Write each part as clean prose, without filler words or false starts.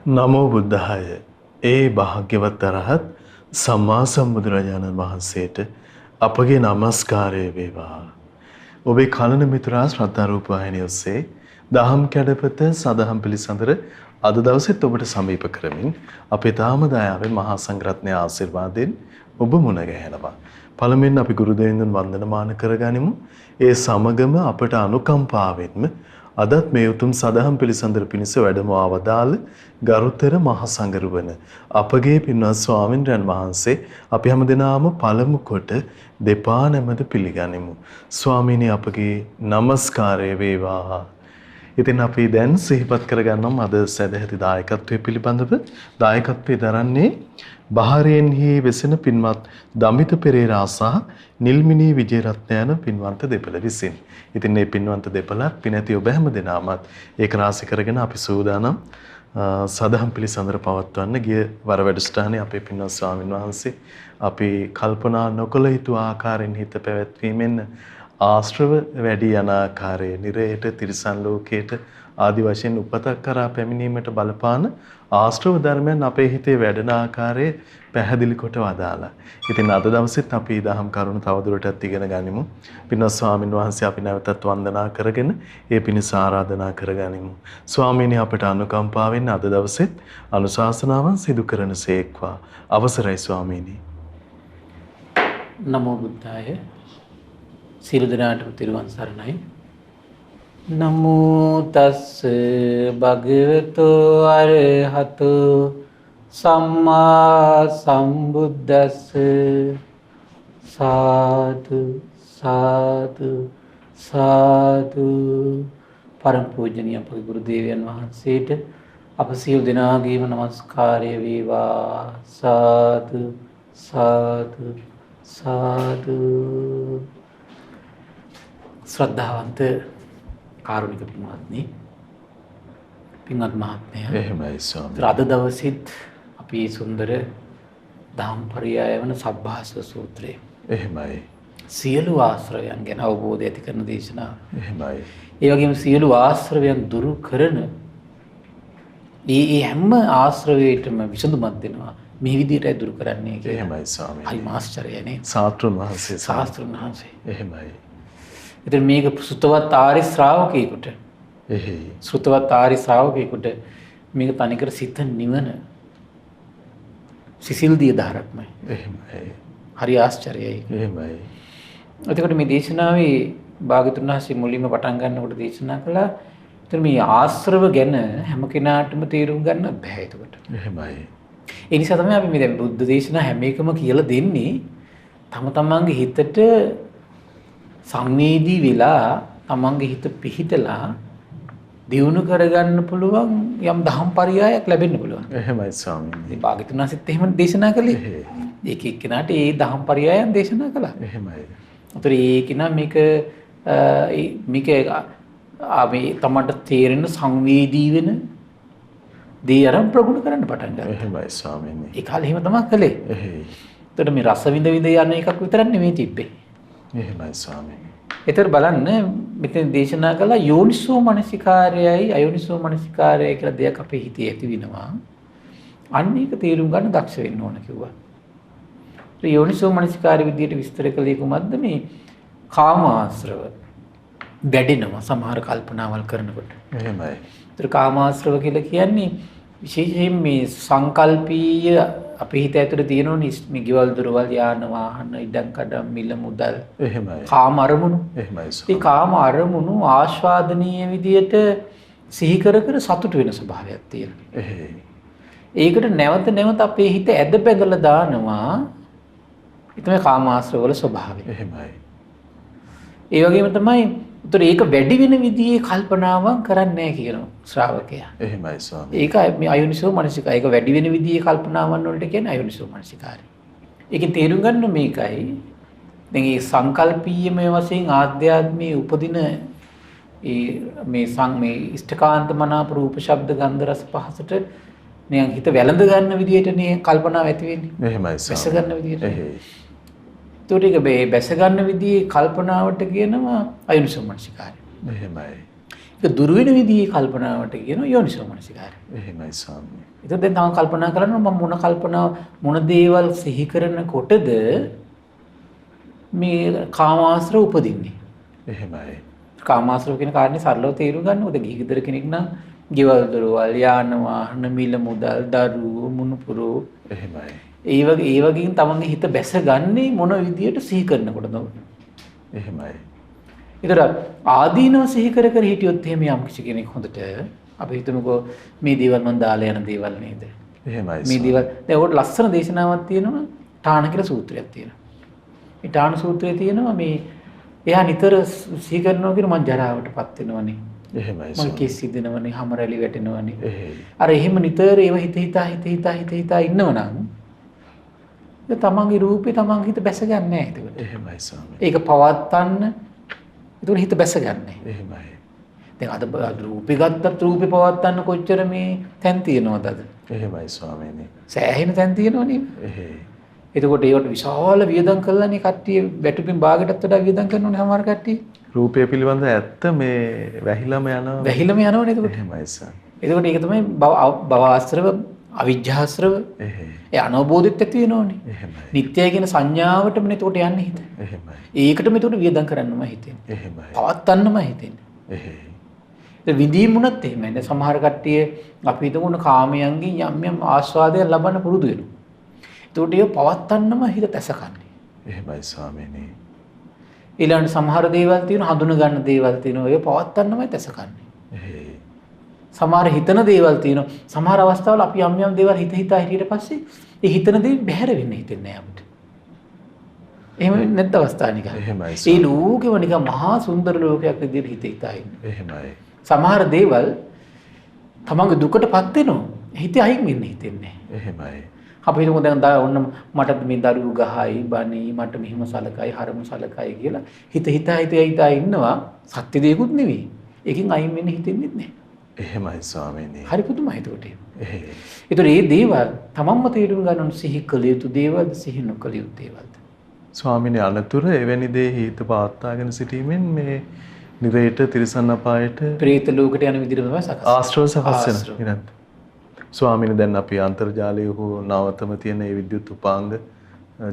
නමෝ බුද්ධාය. ඒ භාග්‍යවත් අරහත් සම්මා සම්බුදුරජාණන් වහන්සේට අපගේ নমස්කාරය වේවා. ඔබේ කලන මිතුරා ශ්‍රද්ධා රූප වාහිනිය ඔස්සේ දහම් කැඩපත සදහම් පිළිසඳර අද දවසෙත් ඔබට සමීප කරමින් අපේ තාම දයාවෙන් මහා සංඝරත්නයේ ආශිර්වාදයෙන් ඔබ මුණ ගැහෙනවා. පළමුවෙන් අපි ගුරු දෙවියන් වන්දනමාන කරගනිමු. ඒ සමගම අපට අනුකම්පාවෙන්ම අදත් මේ උතුම් සදහම් පිළිසඳර පිණිස වැඩම ආවදාළ ගරුතර මහ සංඝරුවන අපගේ පින්වත් ස්වාමින්ද්‍රයන් වහන්සේ අපි හැමදෙනාම පළමු කොට දෙපා නැමද පිළිගනිමු. ස්වාමීනි අපගේ নমස්කාරය වේවා. ඉතින් අපි දැන් සිහිපත් කරගන්නම් අද සදැහැති දායකත්වයේ පිළිබඳව. දායකත්වයේ දරන්නේ බහරේන්හි වෙසෙන පින්වත් දමිත පෙරේරා සහ නිල්මිනී විජේරත්න යන පින්වන්ත දෙපළ විසින්. ඉතින් මේ පින්වන්ත දෙපළත් පිනැති ඔබ හැම දෙනාමත් ඒක රාශි කරගෙන අපි සූදානම් සදහම් පිළිසඳර පවත්වන්න ගිය වර වැඩසටහනේ අපේ පින්වත් ස්වාමින් වහන්සේ අපි කල්පනා නොකළ යුතු ආකාරයෙන් හිත පැවැත්වීමෙන් ආශ්‍රව වැඩි යන ආකාරයේ නිරයට තිරිසන් ලෝකයට ආදි වශයෙන් උපතක් කරා පැමිණීමට බලපාන ආශ්‍රව ධර්මයන් අපේ හිතේ වැඩෙන ආකාරයේ පැහැදිලි කොට වදාලා. ඉතින් අද දවසෙත් අපි දහම් කරුණු තවදුරටත් ඉගෙන ගනිමු. පින්වත් ස්වාමින් වහන්සේ අපි නැවතත් වන්දනා කරගෙන ඒ පිණිස ආරාධනා කරගනිමු. ස්වාමීනි අපට අනුකම්පාවෙන් අද දවසෙත් අනුශාසනාවන් සිදු කරන සේක්වා. අවසරයි ස්වාමීනි. නමෝ බුද්ධාය. සියලු දෙනාටම තිරුවන් සරණයි. නමෝ තස්ස භගවතෝ අරහතෝ සම්මා සම්බුද්දස්ස සාදු සාදු සාදු. පරම පූජනීය අපගේ ගුරු දේවයන් වහන්සේට අප සියලු දෙනාගේම নমස්කාරය වේවා. සාදු සාදු සාදු. ශ්‍රද්ධාවන්ත කාරුණික පින්වත්නි, පින්වත් මහත්මයා, එහෙමයි ස්වාමී. අද දවසෙත් අපි සුන්දර දහම් පරයය වන සබ්බාස සූත්‍රය, එහෙමයි. සියලු ආශ්‍රවයන් ගැන අවබෝධය ඇති කරන දේශනාව. එහෙමයි. ඒ වගේම සියලු ආශ්‍රවයන් දුරු කරන ඒ හැම ආශ්‍රවයකටම විසඳුමක් දෙනවා. මේ විදිහටයි දුරු කරන්නේ කියලා. එහෙමයි ස්වාමී. හරි මාස්ටර්යනේ. සාත්‍රුන් වහන්සේ. ශාස්ත්‍රඥ වහන්සේ. එහෙමයි. ඉතින් මේක සුතවත් ආර්ය ශ්‍රාවකයෙකුට, එහෙයි. සුතවත් ආර්ය ශ්‍රාවකයෙකුට මේක තනිකර සිත නිවන සිසිල් දිය ධාරක්මයි. එහෙමයි. හරි ආශ්චර්යයි. එහෙමයි. එතකොට මේ දේශනාවේ භාග්‍යතුන් වහන්සේ මුලින්ම පටන් ගන්නකොට දේශනා කළා. ඉතින් මේ ආශ්‍රව ගැන හැම කෙනාටම තේරුම් ගන්න බෑ එතකොට. එහෙමයි. ඒ නිසා තමයි අපි මේ දැන් බුද්ධ දේශනා හැම එකම කියලා දෙන්නේ තම තමන්ගේ හිතට සංවේදී වෙලා තමන්ගේ හිත පිහිටලා දියුණු කරගන්න පුළුවන් යම් දහම් පරයයක් ලැබෙන්න පුළුවන්. එහෙමයි ස්වාමීනි. මේ භාග්‍යතුන් වහන්සේත් එහෙම දේශනා කළේ. ඒක එක්කෙනාට ඒ දහම් පරයයන් දේශනා කළා. එහෙමයි. අතට ඒකෙනා මේක මේ තමන්ට තේරෙන සංවේදී වෙන දේ අරන් ප්‍රගුණ කරන්න පටන් ගත්තා. එහෙමයි ස්වාමීනි. ඒ කාලේ එහෙම තමයි කළේ. එහෙයි. එතකොට මේ රස විඳ විඳ යන එකක් විතරක් නෙමෙයි තිබ්බේ. එහෙමයි ස්වාමීනි. ඒතර බලන්න මෙතන දේශනා කළා යෝනිසෝ මනසිකාරයයි අයෝනිසෝ මනසිකාරයයි කියලා දෙයක් අපේ හිතේ ඇති වෙනවා. අන්න ඒක තේරුම් ගන්න දක්ෂ වෙන්න ඕන කිව්වා. ඒ යෝනිසෝ මනසිකාරය විදියට විස්තර කළේ කොහොමද? මේ කාම ආශ්‍රව වැඩෙනවා සමහර කල්පනාවල් කරනකොට. එහෙමයි. ඒතර කාම ආශ්‍රව කියලා කියන්නේ විශේෂයෙන් මේ සංකල්පීය අපේ හිත ඇතුලේ තියෙනෝනේ මේ ගෙවල් දොරවල් යාන වාහන ඉඩම් කඩම් මිල මුදල්. එහෙමයි. කාම අරමුණු. එහෙමයි. ඒ කාම අරමුණු ආස්වාදනීය විදියට සිහි කර කර සතුට වෙන ස්වභාවයක් තියෙනවා. එහෙයි. ඒකට නැවත නැවත අපේ හිත ඇද බැඳලා දානවා. ඒ තමයි කාම ආශ්‍රව වල ස්වභාවය. එහෙමයි. ඒ වගේම තමයි උතර ඒක වැඩි වෙන විදිහේ කල්පනාවක් කරන්නේ නැහැ කියන ශ්‍රාවකයා. එහෙමයි ස්වාමී. ඒක මේ අයෝනිසෝ මනසිකාරය. ඒක වැඩි වෙන විදිහේ කල්පනාවන් වලට කියන්නේ අයෝනිසෝ මනසිකාරය. ඒකෙන් තේරුම් ගන්න මේකයි. දැන් මේ සංකල්පීයමය වශයෙන් ආධ්‍යාත්මයේ උපදින මේ ඉෂ්ඨකාන්ත මනාප රූප ශබ්ද ගන්ධ රස පහසට නිකන් හිත වැළඳ ගන්න විදිහටනේ කල්පනාව ඇති වෙන්නේ. එහෙමයි ස්වාමී. බැස ගන්න විදිහට. එහෙයි. ඒකට මේ බැස ගන්න විදිහේ කල්පනාවට කියනවා අයෝනිසෝ මනසිකාරය. එහෙමයි. ඒක දුර වෙන විදිහේ කල්පනාවට කියන යෝනිසෝ මනසිකාරය. එහෙමයි ස්වාමීනි. ඒක දැන් තම කල්පනා කරනවා මම මොන දේවල් සිහි කරනකොටද මේ කාමාශ්‍රව උපදින්නේ. එහෙමයි. කාමාශ්‍රව කියන කාරණේ සරලව තේරුම් ගන්න ඕනේ. ගිහි ගෙදර කෙනෙක් නම් ගෙවල් දොරවල් යාන වාහන මිල මුදල් දරුවෝ මුණුපුරෝ එහෙමයි. ඒ වගේන් තමන්ගේ හිත බැසගන්නේ මොන විදියට සිහි කරනකොටද? එහෙමයි. ඒතර ආදීනව සිහි කර හිටියොත් එහෙම යම් කිසි කෙනෙක් හොඳට අපි හිතමුකෝ මේ දේවල් මන් දාලා යන දේවල් නේද? එහෙමයි. මේ දේවල් දැන් උඩ ලස්සන දේශනාවක් තියෙනවා ඨාන කියලා සූත්‍රයක් තියෙනවා. මේ ඨාන සූත්‍රයේ තියෙනවා මේ එයා නිතර සිහි කරනවා කියන මං ජරාවටපත් වෙනවනේ. එහෙමයි. මං කිස් සිදෙනවනේ, හැම රැලි වැටෙනවනේ. එහෙයි. අර එහෙම නිතර ඒව හිත ඉන්නවනම් ඒ තමන්ගේ රූපේ තමන්ගේ හිත බැසගන්නේ නැහැ එතකොට. එහෙමයි ස්වාමී. ඒක පවත්තන්න එතකොට හිත බැසගන්නේ. එහෙමයි. දැන් අද රූපේ ගත්තත් රූපේ පවත්තන්න කොච්චර මේ තැන් තියෙනවද අද? එහෙමයි ස්වාමීනි. සෑහෙන තැන් තියෙනවනේ. එහෙයි. එතකොට ඒවට විශාල වියදම් කළානේ කට්ටිය බැටුපින් භාගයටත් වඩා වියදම් කරනෝනේ සමහර කට්ටිය. රූපය පිළිබඳ ඇත්ත මේ වැහිලම යනවා. වැහිලම යනවනේ එතකොට. එහෙමයි සර්. එතකොට ඒක තමයි භව ආශ්‍රව, අවිජ්ජාශ්‍රව. එහෙයි. ඒ අනවබෝධෙත් ඇති වෙනවනේ. එහෙමයි. නිත්‍යය කියන සංඥාවටම එතකොට යන්නේ හිත. එහෙමයි. ඒකටම එතකොට වියදම් කරන්නම හිතෙන්නේ. එහෙමයි. පවත්තන්නම හිතෙන්නේ. එහෙයි. ඒ විදීමුණත් එහෙමයි. දැන් සමහර කට්ටිය අපි හිතමුන කාමයන්ගෙන් යම් ආස්වාදයක් ලබන්න පුරුදු වෙනවා. එතකොට ඒක පවත්තන්නම හිත තැසකන්නේ. එහෙමයි ස්වාමීනි. ඊළඟට සමහර දේවල් තියෙනවා හඳුන ගන්න දේවල් තියෙනවා ඒක පවත්තන්නමයි තැසකන්නේ. එහෙයි. සමහර හිතන දේවල් තියෙනවා. සමහර අවස්ථාවල අපි යම් දේවල් හිතා හිටියට පස්සේ ඒ හිතන දේ බැහැර වෙන්න හිතෙන්නේ නැහැ අපිට. එහෙම නැත්ත අවස්ථා නිකන්. එහෙමයි. ඒ ලෝකෙම නිකන් මහා සුන්දර ලෝකයක් විදිහට හිතා ඉන්නේ. එහෙමයි. සමහර දේවල් තමන්ගේ දුකටපත් වෙනවා. හිතේ අයින් වෙන්න හිතෙන්නේ නැහැ. එහෙමයි. අපි හිතමු දැන් ඔන්න මට මේ දරුවෝ ගහයි බනි මට මෙහිම සලකයි හරම සලකයි කියලා හිතා ඉන්නවා සත්‍ය දෙයක්ුත් නෙවෙයි. ඒකෙන් අයින් වෙන්න හිතෙන්නේ නැහැ. එහෙමයි ස්වාමීනි. හරි පුදුමයි ඒකට. එහෙයි. ඒතර මේ දේවල් තමන්ම තේරුම් ගන්න ඕන සිහි කළ යුතු දේවල්ද සිහි නොකළ යුතු දේවල්ද? ස්වාමීනි අනතුර එවැනි දේ හිත පවත්වාගෙන සිටීමෙන් මේ නිරේට තිරිසන් අපායට ප්‍රේත ලෝකයට යන විදිහට තමයි සකස්. ආශ්‍රව සකස් වෙනවා. ස්වාමීනි දැන් අපි අන්තර්ජාලයේ හෝ නවතම තියෙන මේ විද්‍යුත් උපාංග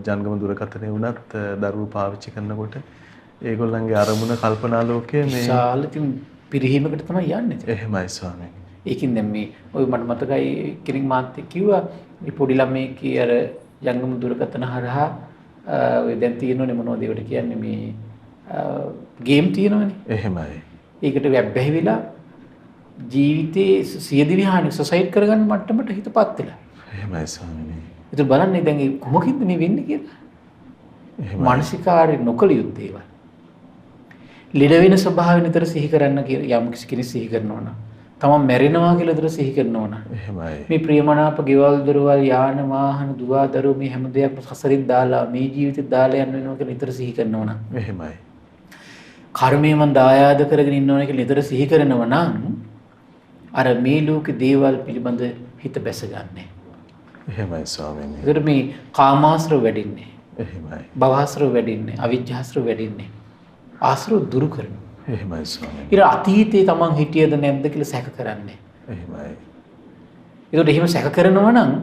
ජංගම දුරකථනය වුණත් දරුවෝ පාවිච්චි කරනකොට ඒගොල්ලන්ගේ අරමුණ කල්පනා ලෝකයේ මේ විශාල පිරිහීමකට තමයි යන්නේ. එහෙමයි ස්වාමීනි. ඒකින් දැන් මේ ඔය මට මතකයි කෙනෙක් මාත් කිව්වා මේ පොඩි ළමයි කී අර ජංගම දුරකථන හරහා ඔය දැන් තියෙනවනේ මොනවද ඒවට කියන්නේ මේ ගේම් තියෙනවනේ. එහෙමයි. ඒකට වැබ්බැහි වෙලා ජීවිතේ සියදිවි හානි සොසයිට් කරගන්න මට්ටමට හිතපත් වෙලා. එහෙමයි ස්වාමීනි. ඒක බලන්නේ දැන් ඒ කොමකින්ද මේ වෙන්නේ කියලා. එහෙමයි. මානසිකාරය නොකළ යුතු දේවල්. ලෙඩ වෙන ස්වභාවය නිතර සිහි කරන්න කියලා යම් කිසි කෙනෙක් සිහි කරනවා නම් තමන් මැරෙනවා කියලා නිතර සිහි කරනවා නම් එහෙමයි. මේ ප්‍රියමනාප ගෙවල් දොරවල් යාන වාහන දුව දරුවෝ මේ හැම දෙයක්ම සසරින් දාලා මේ ජීවිතේ දාලා යන්න වෙනවා කියලා නිතර සිහි කරනවා නම් එහෙමයි. කර්මය මන් දායාද කරගෙන ඉන්නවනේ කියලා නිතර සිහි කරනවා නම් අර මේ ලෝකේ දේවල් පිළිබඳ හිත බැසගන්නේ. එහෙමයි ස්වාමීනි. ඒකට මේ කාමාශ්‍රව වැඩින්නේ. එහෙමයි. භවආශ්‍රව වැඩින්නේ. අවිජ්ජාශ්‍රව වැඩින්නේ. ආශ්‍රව දුරු කරනවා. එහෙමයි ස්වාමීනි. ඊට අතීතේ තමන් හිටියද නැද්ද කියලා සැක කරන්නේ. එහෙමයි. ඒකට එහෙම සැක කරනවා නම්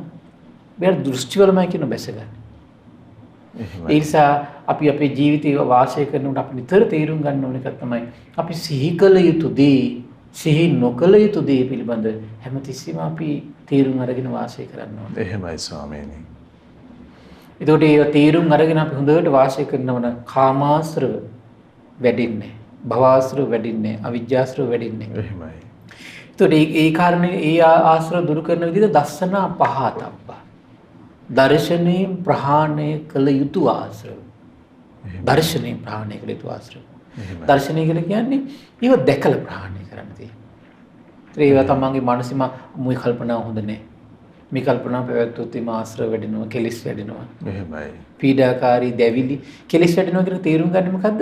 මෙයා දෘෂ්ටි වලමයි කියන බැසගන්නේ. එහෙමයි. ඒ නිසා අපි අපේ ජීවිතේ වාසය කරනකොට අපි නිතර තේරුම් ගන්න ඕන එක තමයි අපි සිහි කළ යුතු දේ සිහි නොකළ යුතු දේ පිළිබඳ හැමතිස්සෙම අපි තේරුම් අරගෙන වාසය කරන්න ඕනේ. එහෙමයි ස්වාමීනි. ඒකට ඒ තේරුම් අරගෙන අපි හොඳට වාසය කරනවා නම් කාමාශ්‍රව වැඩින්නේ, භවආශ්‍රව වැඩින්නේ, අවිජ්ජාශ්‍රව වැඩින්නේ. එහෙමයි. ඒකට ඒ කාරණේ ඒ ආශ්‍රව දුරු කරන විදිහට දස්සන පහතබ්බා. දර්ශනයෙන් ප්‍රහාණය කළ යුතු ආශ්‍රව. දර්ශනයෙන් ප්‍රහාණය කළ යුතු ආශ්‍රව. දර්ශනය කියලා කියන්නේ ඒව දැකලා ප්‍රහාණය කරන්න තියෙන්නේ. ඒවා තමන්ගේ මනසෙම මුයි කල්පනා හොඳ නැහැ. මේ කල්පනා පැවැත්වුවොත් එම ආශ්‍රව වැඩෙනවා, කෙලෙස් වැඩෙනවා. එහෙමයි. පීඩාකාරී දැවිලි කෙලෙස් වැඩෙනවා කියන තේරුම් ගන්න මොකද්ද?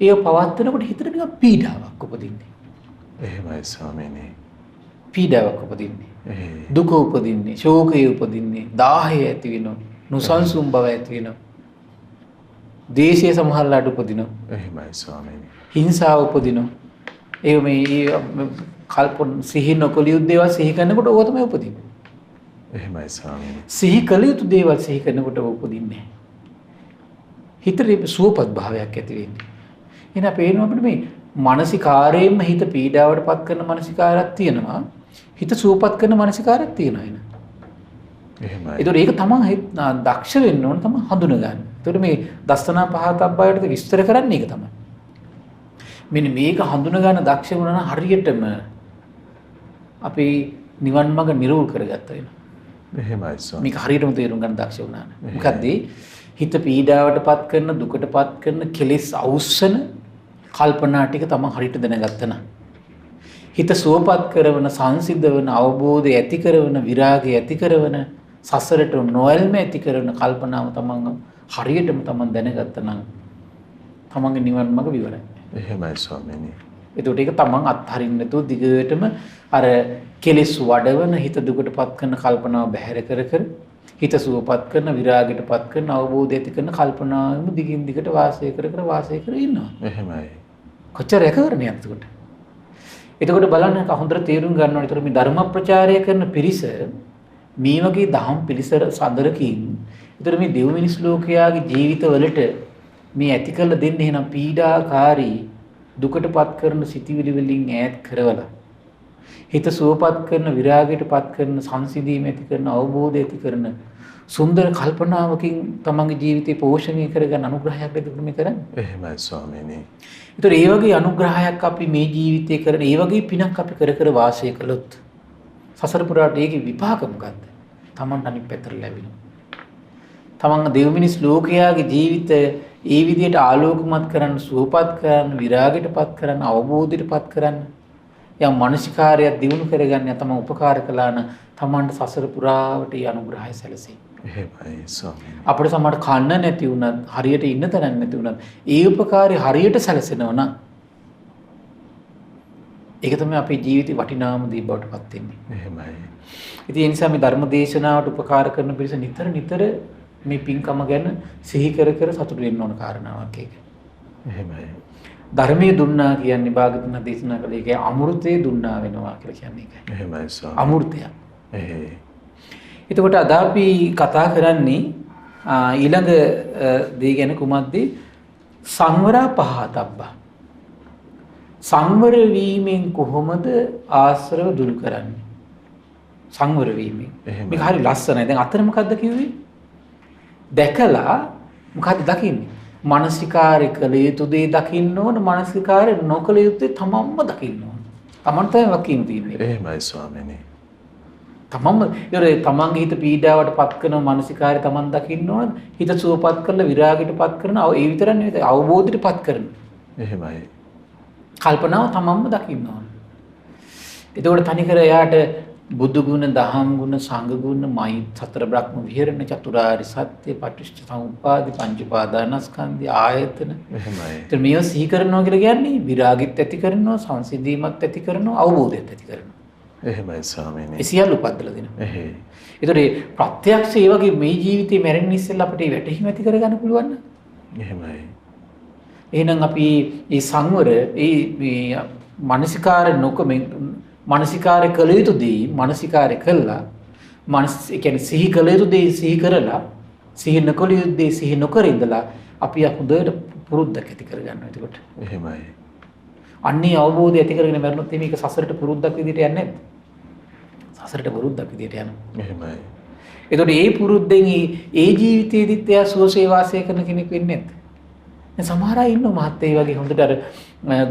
ඒව පවත්වනකොට හිතට නිකන් පීඩාවක් උපදින්නේ. එහෙමයි ස්වාමීනි. පීඩාවක් උපදින්නේ. දුක උපදින්නේ, ශෝකය උපදින්නේ, දාහය ඇති වෙනවා, නුසන්සුන් බව ඇති වෙනවා. දේශය සමහරලාට උපදිනවා. එහෙමයි ස්වාමීනි. හිංසාව උපදිනවා. ඒ මේ කල්පන සිහි නොකළ යුතු දේවල් සිහි කරනකොට ඕක තමයි උපදින්නේ. එහෙමයි ස්වාමීනි. සිහි කළ යුතු දේවල් සිහි කරනකොට උපදින්නේ. හිතේ සුවපත් භාවයක් ඇති වෙන්නේ. එහෙනම් පේනවා අපිට මේ මානසිකාරයෙන්ම හිත පීඩාවටපත් කරන මානසිකාරයක් තියෙනවා. හිත සුවපත් කරන මානසිකාරයක් තියෙනවා එන. එහෙමයි. ඒතකොට ඒක තමයි දක්ෂ වෙන්න ඕන තමයි හඳුනගන්න. ඒතකොට මේ දස්සනා පහතබ්බයට විස්තර කරන්නේ ඒක තමයි. මෙන්න මේක හඳුන ගන්න දක්ෂ වුණා නම් හරියටම අපි නිවන් මඟ නිරෝල් කරගත්තා වෙනවා. එහෙමයි ස්වාමී. මේක හරියටම තේරුම් ගන්න දක්ෂ වුණා නම්. මොකද්ද? හිත පීඩාවටපත් කරන දුකටපත් කරන කෙලෙස් අවුස්සන කල්පනා ටික තමයි හරියට දැනගත්තා නම්. හිත සුවපත් කරන සංසිද්ධවන අවබෝධය ඇති කරන විරාගය ඇති කරන සසරට නොයල්ම ඇති කරන කල්පනාව තමන් හරියටම තමන් දැනගත්තා නම් තමන්ගේ නිවන් මඟ විවරයි. එහෙමයි ස්වාමීනි. එතකොට ඒක තමන් අත්හරින්න නැතුව දිගටම අර කෙලෙස් වඩවන හිත දුකටපත් කරන කල්පනාව බැහැර කර කර හිත සුවපත් කරන විරාගයටපත් කරන අවබෝධය ඇති කරන කල්පනාවෙම දිගින් දිගට වාසය කර කර ඉන්නවා. එහෙමයි. කොච්චර රැකවරණයක් එතකොට. එතකොට බලන්න හොඳට තේරුම් ගන්න ඕනේ. ඒතර මේ ධර්ම ප්‍රචාරය කරන පිරිස මේ වගේ දහම් පිළිසර සඳරකින් ඒතර මේ දෙව් මිනිස් ලෝකයාගේ ජීවිතවලට මේ ඇති කළ දෙන්නේ එහෙනම් පීඩාකාරී දුකටපත් කරන සිටිවිලි වලින් ඈත් කරවලා හිත සුවපත් කරන විරාගයටපත් කරන සංසිඳීම ඇති කරන අවබෝධය ඇති කරන සුන්දර කල්පනාවකින් තමන්ගේ ජීවිතේ පෝෂණය කරගන්න අනුග්‍රහයක් දෙන්න මේ කරන්නේ. එහෙමයි ස්වාමීනි. ඒතර ඒ වගේ අනුග්‍රහයක් අපි මේ ජීවිතේ කරන ඒ වගේ පිනක් අපි කර කර වාසය කළොත් සසර පුරාට ඒකේ විපාක මොකද්ද? තමන්ට අනිත් පැත්තට ලැබෙනවා. තමන් දෙව් මිනිස් ලෝකයාගේ ජීවිත ඒ විදිහට ආලෝකමත් කරන්න, සුවපත් කරන්න, විරාගයටපත් කරන්න, අවබෝධයටපත් කරන්න යම් මානසිකාරයක් දිනු කරගන්න තම උපකාර කළා නම් තමන්ට සසර පුරාවට ඒ අනුග්‍රහය සැලසෙයි. එහෙමයි ස්වාමීනි. අපිට සමහර කන්න නැති වුණත් හරියට ඉන්න තැනක් නැති වුණත් ඒ උපකාරය හරියට සැලසෙනවා නම් ඒක තමයි අපේ ජීවිතේ වටිනාම දේ බවට පත් වෙන්නේ. එහෙමයි. ඉතින් ඒ නිසා මේ ධර්ම දේශනාවට උපකාර කරන පිරිස නිතර මේ පින්කම ගැන සිහි කර සතුටු වෙන්න ඕන කාරණාවක් ඒක. එහෙමයි. ධර්මයේ දුන්නා කියන්නේ භාගතුන් දේශනා කළේ ඒකේ අමෘතය දුන්නා වෙනවා කියලා කියන්නේ ඒකයි. එහෙමයි ස්වාමී. අමෘතය. එහෙයි. එතකොට අද අපි කතා කරන්නේ ඊළඟ දේ ගැන කුමක්ද? සංවරා පහතබ්බා. සංවර වීමෙන් කොහොමද ආශ්‍රව දුරු කරන්නේ? සංවර වීමෙන්. මේක හරි ලස්සනයි. දැන් අතන මොකද්ද කිව්වේ? දැකලා මොකද්ද දකින්නේ? මානසිකාරය කළ යුතු දේ දකින්න ඕන, මානසිකාරය නොකළ යුතු දේ තමන්ම දකින්න ඕන. තමන් තමයි වකින් තියෙන්නේ. එහෙමයි ස්වාමීනි. තමන්ම තමන්ගේ හිත පීඩාවට පත් කරන මානසිකාරය තමන් දකින්න ඕන, හිත සුවපත් කරලා විරාගයට පත් කරන ඒ විතරක් නෙවෙයි අවබෝධයට පත් කරන. එහෙමයි. කල්පනාව තමන්ම දකින්න ඕන. එතකොට තනිකර එයාට බුදු ගුණ, දහම් ගුණ, සංඝ ගුණ, මයි සතර බ්‍රහ්ම විහරණ, චතුරාර්ය සත්‍ය, පටිච්ච සමුප්පාද, පංච උපාදානස්කන්ධය, ආයතන. එහෙමයි. ඒත් මේව සිහි කරනවා කියලා කියන්නේ විරාගිත ඇති කරනවා, සංසිඳීමත් ඇති කරනවා, අවබෝධයත් ඇති කරනවා. එහෙමයි ස්වාමීනි. ඒ සියල්ල උපද්දලා දෙනවා. එහෙයි. ඒතකොට මේ ප්‍රත්‍යක්ෂ ඒ වගේ මේ ජීවිතේ මැරෙන්න ඉස්සෙල්ලා අපිට වැටහිම ඇති කරගන්න පුළුවන් නේද? එහෙමයි. එහෙනම් අපි මේ සංවර මේ මානසිකාර නොකමෙන් මානසිකාරය කළ යුතු දේ මානසිකාරය කළා ඒ කියන්නේ සිහි කළ යුතු දේ සිහි කරලා සිහි නොකළ යුතු දේ සිහි නොකර ඉඳලා අපි හොඳට පුරුද්දක් ඇති කරගන්නවා. එතකොට එහෙමයි. අන්නේ අවබෝධය ඇති කරගෙන මරණොත් මේක සසරට පුරුද්දක් විදිහට යන්නේ නැද්ද? සසරට පුරුද්දක් විදිහට යනවා. එහෙමයි. එතකොට ඒ පුරුද්දෙන් ඒ ජීවිතයේදීත් එයා සුවසේ වාසය කරන කෙනෙක් වෙන්නේ නැද්ද? දැන් සමහර අය ඉන්නවා මහත්තයා ඒ වගේ හොඳට අර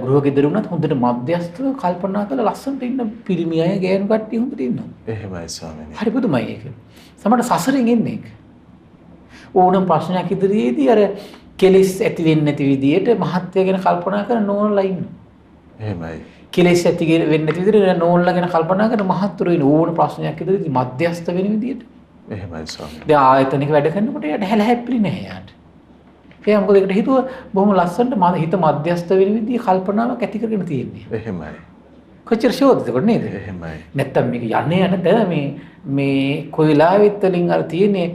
ගෘහ ගෙදර වුණත් හොඳට මධ්‍යස්ථව කල්පනා කරලා ලස්සනට ඉන්න පිරිමි අය ගෑනු කට්ටිය හොඳට ඉන්නවා. එහෙමයි ස්වාමීනි. හරි පුදුමයි ඒක. සමහර සසරෙන් එන්නේ ඒක. ඕනම ප්‍රශ්නයක් ඉදිරියේදී අර කෙලෙස් ඇති වෙන්නේ නැති විදියට මහත්ය ගැන කල්පනා කරන නෝනලා ඉන්නවා. එහෙමයි. කෙලෙස් ඇති වෙන්නේ නැති විදියට නෝනලා ගැන කල්පනා කරන මහත්තුරු ඉන්න ඕන ප්‍රශ්නයක් ඉදිරියේදී මධ්‍යස්ථ වෙන විදියට. එහෙමයි ස්වාමීනි. දැන් ආයතනික වැඩ කරනකොට එයාට හැලහැප්පිලි නැහැ යාට. එයා මොකද ඒකට හිතුව බොහොම ලස්සනට හිත මධ්‍යස්ථ වෙන විදිහේ කල්පනාවක් ඇති කරගෙන තියෙන්නේ. එහෙමයි. කොච්චර ෂෝක්ද ඒක නේද? එහෙමයි. නැත්තම් මේක යන්නේ යන මේ කොයි වෙලාවෙත් වලින් අර තියෙන්නේ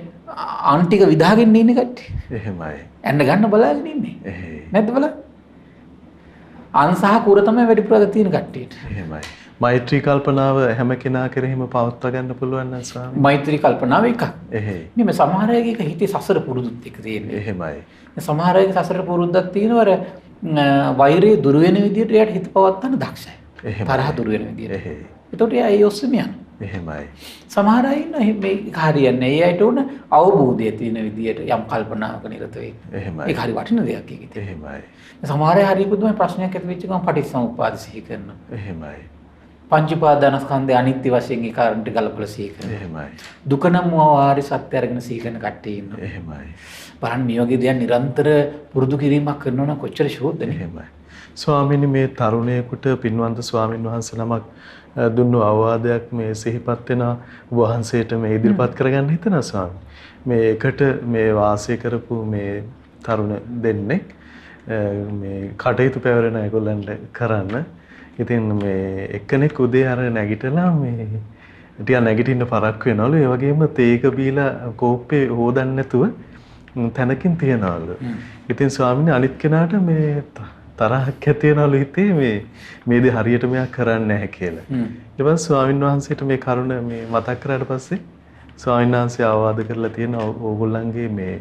අන්ටික විදාගෙන ඉන්නේ කට්ටිය. එහෙමයි. එන්න ගන්න බලාගෙන ඉන්නේ. එහෙයි. නැද්ද බලන්න? අන්සහ කුර තමයි වැඩිපුර තියෙන කට්ටියට. එහෙමයි. මෛත්‍රී කල්පනාව හැම කෙනා කෙරෙහිම පවත්වා ගන්න පුළුවන් නම් ස්වාමී. මෛත්‍රී කල්පනාව එකක්. එහෙයි. මේ සමහර අයගේ හිතේ සසර පුරුදුත් එක තියෙන්නේ. එහෙමයි. සමහර අයගේ සසර පුරුද්දක් තියෙනවා අර වෛරය දුර වෙන විදිහට එයාට හිත පවත්වන්න දක්ෂයි. තරහ දුර වෙන විදිහට. එහෙයි. ඒතකොට එයා ඒ ඔස්සේම යනවා. එහෙමයි. සමහර අය ඉන්න මේක හරියන්නේ. ඒ අයට උන අවබෝධය තියෙන විදිහට යම් කල්පනාවක නිරත වෙයි. එහෙමයි. ඒක හරි වටින දෙයක් ඒකෙත්. එහෙමයි. සමහර අය හරි පුදුම ප්‍රශ්නයක් ඇති වෙච්ච ගමන් පටිච්චසමුප්පාද සිහි කරනවා. එහෙමයි. පංච උපාදානස්කන්ධය අනිත්‍ය වශයෙන් ඒ කාරණට ගලපලා සිහි කරනවා. එහෙමයි. දුක නම් වාරි සත්‍ය අරගෙන සිහි කරන කට්ටිය ඉන්නවා. එහෙමයි. බලන්න මේ වගේ දේවල් නිරන්තර පුරුදු කිරීමක් කරනවා නම් කොච්චර ශෝධනේ. එහෙමයි. ස්වාමීනි මේ තරුණයෙකුට පින්වන්ත ස්වාමින් වහන්සේ නමක් දුන්නු අවවාදයක් මේ සිහිපත් වෙන වහන්සේට මේ ඉදිරිපත් කරගන්න හිතනවා ස්වාමී. මේ එකට මේ වාසය කරපු මේ තරුණ දෙන්නෙක් මේ කටයුතු පැවරෙන ඒගොල්ලන්ට කරන්න. ඉතින් මේ එක්කෙනෙක් උදේ අර නැගිටලා මේ ටික නැගිටින්න පරක් වෙනවලු. ඒ වගේම තේක බීලා කෝප්පේ හොදන්න නැතුව තැනකින් තියනවලු. ඉතින් ස්වාමීන් අනිත් කෙනාට මේ තරහක් ඇති වෙනවලු හිතේ මේ දේ හරියට මෙයා කරන්නේ නැහැ කියලා. ඊට පස්සේ ස්වාමීන් වහන්සේට මේ කරුණ මේ මතක් කරාට පස්සේ ස්වාමීන් වහන්සේ ආවාද කරලා තියෙන ඕගොල්ලන්ගේ මේ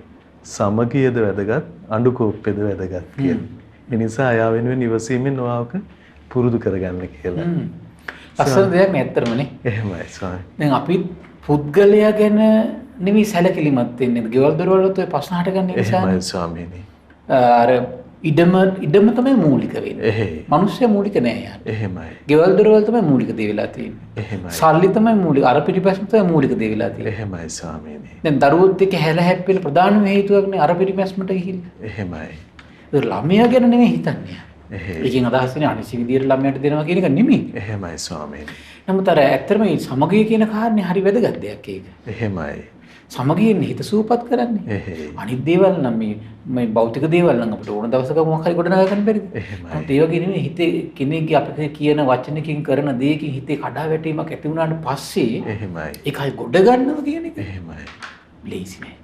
සමගියද වැදගත් අඬු කෝප්පේද වැදගත් කියලා. ඒ නිසා යා වෙනුවෙන් ඉවසීමෙන් ඔයාවක පුරුදු කරගන්න කියලා. ලස්සන දෙයක් නේ ඇත්තටමනේ. එහෙමයි ස්වාමී. දැන් අපි පුද්ගලයා ගැන නෙමෙයි සැලකිලිමත් වෙන්නේ. ගෙවල් දොරවල් වලත් ඔය ප්‍රශ්න හටගන්නේ නිසා. එහෙමයි ස්වාමීනි. අර ඉඩම තමයි මූලික වෙන්නේ. එහෙයි. මිනිස්සු මූලික නෑ යාර. එහෙමයි. ගෙවල් දොරවල් තමයි මූලික දේ වෙලා තියෙන්නේ. එහෙමයි. සල්ලි තමයි මූලික. අර පිටිපැස්ම තමයි මූලික දේ වෙලා තියෙන්නේ. එහෙමයි ස්වාමීනි. දැන් දරුවොත් එක්ක හැල හැප්පෙන ප්‍රධානම හේතුවක්නේ අර පිටිපැස්මට ගිහිල්ලා. එහෙමයි. ඒ ළමයා ගැන නෙමෙයි හිතන්නේ. ඒකෙන් අදහස් වෙන්නේ අනිසි විදියට ළමයාට දෙනවා කියන එක නෙමෙයි. එහෙමයි ස්වාමීනි. නමුත් අර ඇත්තටම මේ සමගිය කියන කාරණේ හරි වැදගත් දෙයක් ඒක. එහෙමයි. සමගියෙන් හිත සූපත් කරන්නේ. අනිත් දේවල් නම් මේ භෞතික දේවල් නම් අපිට ඕන දවසක මොකක් හරි ගොඩනගා ගන්න බැරිද? එහෙමයි. ඒ වගේ නෙමෙයි හිතේ කෙනෙක්ගේ අපිට කියන වචනකින් කරන දෙයකින් හිතේ කඩා වැටීමක් ඇති වුණාට පස්සේ එහෙමයි. ඒකයි ගොඩ ගන්නවා කියන එක. එහෙමයි. ලේසි නෑ.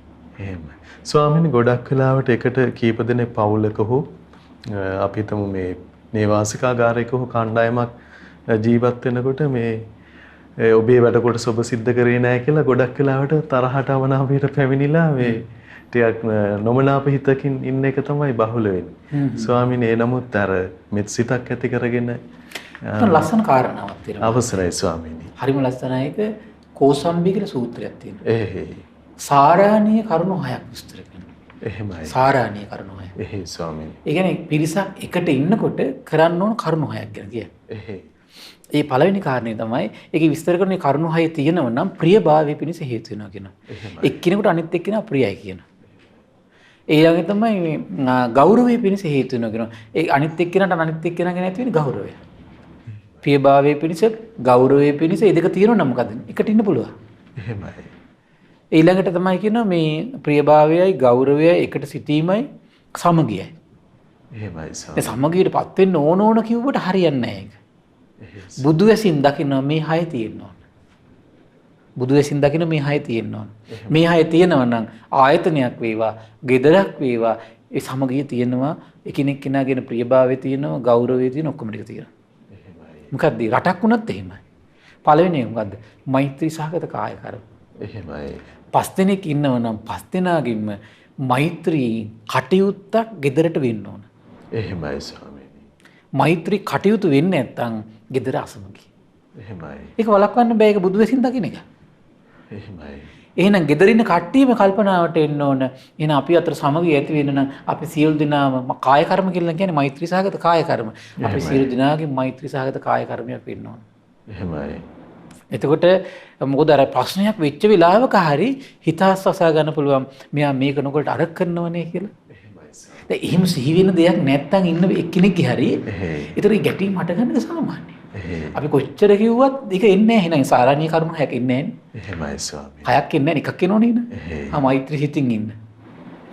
එහෙමයි. ස්වාමීනි ගොඩක් වෙලාවට එකට කීප දෙනෙක් පවුලක හෝ අපි හිතමු මේ නේවාසිකාගාරයක හෝ කණ්ඩායමක් ජීවත් වෙනකොට මේ ඔබේ වැඩ කොටස ඔබ සිද්ධ කරේ නැහැ කියලා ගොඩක් වෙලාවට තරහට අවනාපයට පැමිණිලා මේ ටිකක් නොමනාප හිතකින් ඉන්න එක තමයි බහුල වෙන්නේ. ස්වාමීනි ඒ නමුත් අර මෙත් සිතක් ඇති කරගෙන ලස්සන කාරණාවක් තියෙනවා. අවසරයි ස්වාමීනි. හරිම ලස්සනයි ඒක කෝසම්බි කියලා සූත්‍රයක් තියෙනවා. එහෙයි. සාරාණීය කරුණු 6ක් විස්තර කරනවා. එහෙමයි. සාරාණීය කරුණු 6. එහෙයි ස්වාමීනි. ඒ කියන්නේ පිරිසක් එකට ඉන්නකොට කරන්න ඕන කරුණු 6ක් ගැන කියන්නේ. එහෙයි. ඒ පළවෙනි කාරණේ තමයි ඒකේ විස්තර කරන කරුණු 6 තියෙනව නම් ප්‍රියභාවය පිණිස හේතු වෙනවා කියනවා. එක්කිනෙකුට අනිත් එක්කිනා ප්‍රියයි කියනවා. ඒ වගේ තමයි මේ ගෞරවය පිණිස හේතු වෙනවා කියනවා. ඒ අනිත් එක්කිනාට අනිත් එක්කිනා ගැන ඇති වෙන ගෞරවය. ප්‍රියභාවය පිණිස ගෞරවය පිණිස මේ දෙක තියෙනවා නම් මොකද? එකට ඉන්න පුළුවන්. එහෙමයි. ඊළඟට තමයි කියනවා මේ ප්‍රියභාවයයි ගෞරවයයි එකට සිටීමයි සමගියයි. එහෙමයි සර්. ඒ සමගියටපත් වෙන්න ඕන කිව්වට හරියන්නේ නැහැ ඒක. බුදු ඇසින් දකින්න මේ 6 තියෙන්න ඕන. බුදු ඇසින් දකින්න මේ 6 තියෙන්න ඕන. මේ 6 තියෙනවා නම් ආයතනයක් වේවා, ගෙදරක් වේවා, ඒ සමගිය තියෙනවා, එකිනෙක කෙනාගෙන ප්‍රියභාවය තියෙනවා, ගෞරවය තියෙනවා, ඔක්කොම ටික තියෙනවා. එහෙමයි. මොකද්ද? රටක් වුණත් එහෙමයි. පළවෙනි එක මොකද්ද? මෛත්‍රී සහගත කාය කර්ම. එහෙමයි. 5 දෙනෙක් ඉන්නව නම් 5 දෙනාගින්ම මෛත්‍රී කටයුත්තක් ගෙදරට වෙන්න ඕන. එහෙමයි ස්වාමීනි. මෛත්‍රී කටයුතු වෙන්නේ නැත්නම් ගෙදර අසමගි. එහෙමයි. ඒක වළක්වන්න බෑ ඒක බුදු වෙසින් දකින්න එක. එහෙමයි. එහෙනම් ගෙදර ඉන්න කට්ටියම කල්පනාවට එන්න ඕන. එහෙනම් අපි අතර සමගිය ඇති වෙන්න නම් අපි සියලු දෙනාම කාය කර්ම කියලා කියන්නේ මෛත්‍රී සහගත කාය කර්ම. අපි සියලු දෙනාගේ මෛත්‍රී සහගත කාය කර්මයක් වෙන්න ඕන. එහෙමයි. එතකොට මොකද අර ප්‍රශ්නයක් වෙච්ච වෙලාවක හරි හිත අස්වසා ගන්න පුළුවන් මෙයා මේක නොකොට අර කරනවනේ කියලා. දැන් එහෙම සිහි වෙන දෙයක් නැත්තම් ඉන්න එක්කෙනෙක්ගේ හරි ඒතර ගැටීම් හට ගන්න එක සාමාන්‍යයි. අපි කොච්චර කිව්වත් ඒක එන්නේ නැහැ. එහෙනම් සාරාණීය කරුණු හයක් එන්නේ නැහැ. එහෙමයි ස්වාමී. හයක් එන්නේ නැහැ එකක් එනෝනේ නේද? මෛත්‍රී හිතින් ඉන්න.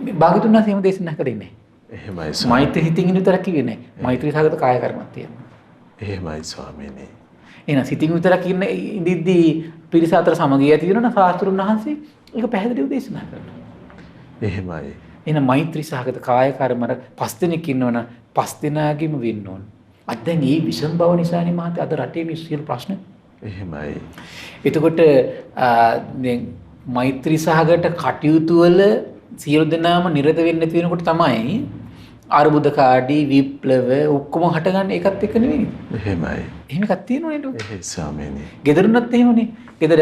මේ භාගතුන් වහන්සේ එහෙම දේශනා කරේ නැහැ. එහෙමයි ස්වාමී. මෛත්‍රී හිතින් ඉන්න විතරක් කිව්වේ නැහැ. මෛත්‍රී සහගත කාය කර්මයක් තියෙනවා. එහෙමයි ස්වාමීනි. එහෙනම් සිතින් විතරක් ඉන්න ඉඳිද්දී පිරිස අතර සමගිය ඇති වෙනවා නම් සාස්ත්‍රුන් වහන්සේ ඒක පැහැදිලිව දේශනා කරනවා. එහෙමයි. එහෙනම් මෛත්‍රී සහගත කාය කර්මර 5 දෙනෙක් ඉන්නවනම් 5 දෙනාගේම වෙන්න ඕන. අද දැන් මේ විසම් බව නිසානේ මහත්තයා අද රටේ මේ සියලු ප්‍රශ්න. එහෙමයි. එතකොට දැන් මෛත්‍රී සහගත කටයුතු වල සියලු දෙනාම නිරත වෙන්න නැති වෙනකොට තමයි අර්බුදකාරී විප්ලව ඔක්කොම හටගන්නේ ඒකත් එක්ක නෙවෙයි. එහෙමයි. එහෙම එකක් තියෙනවනේ නේද? එහෙයි ස්වාමීනි. ගෙදරුණත් එහෙමනේ. ගෙදර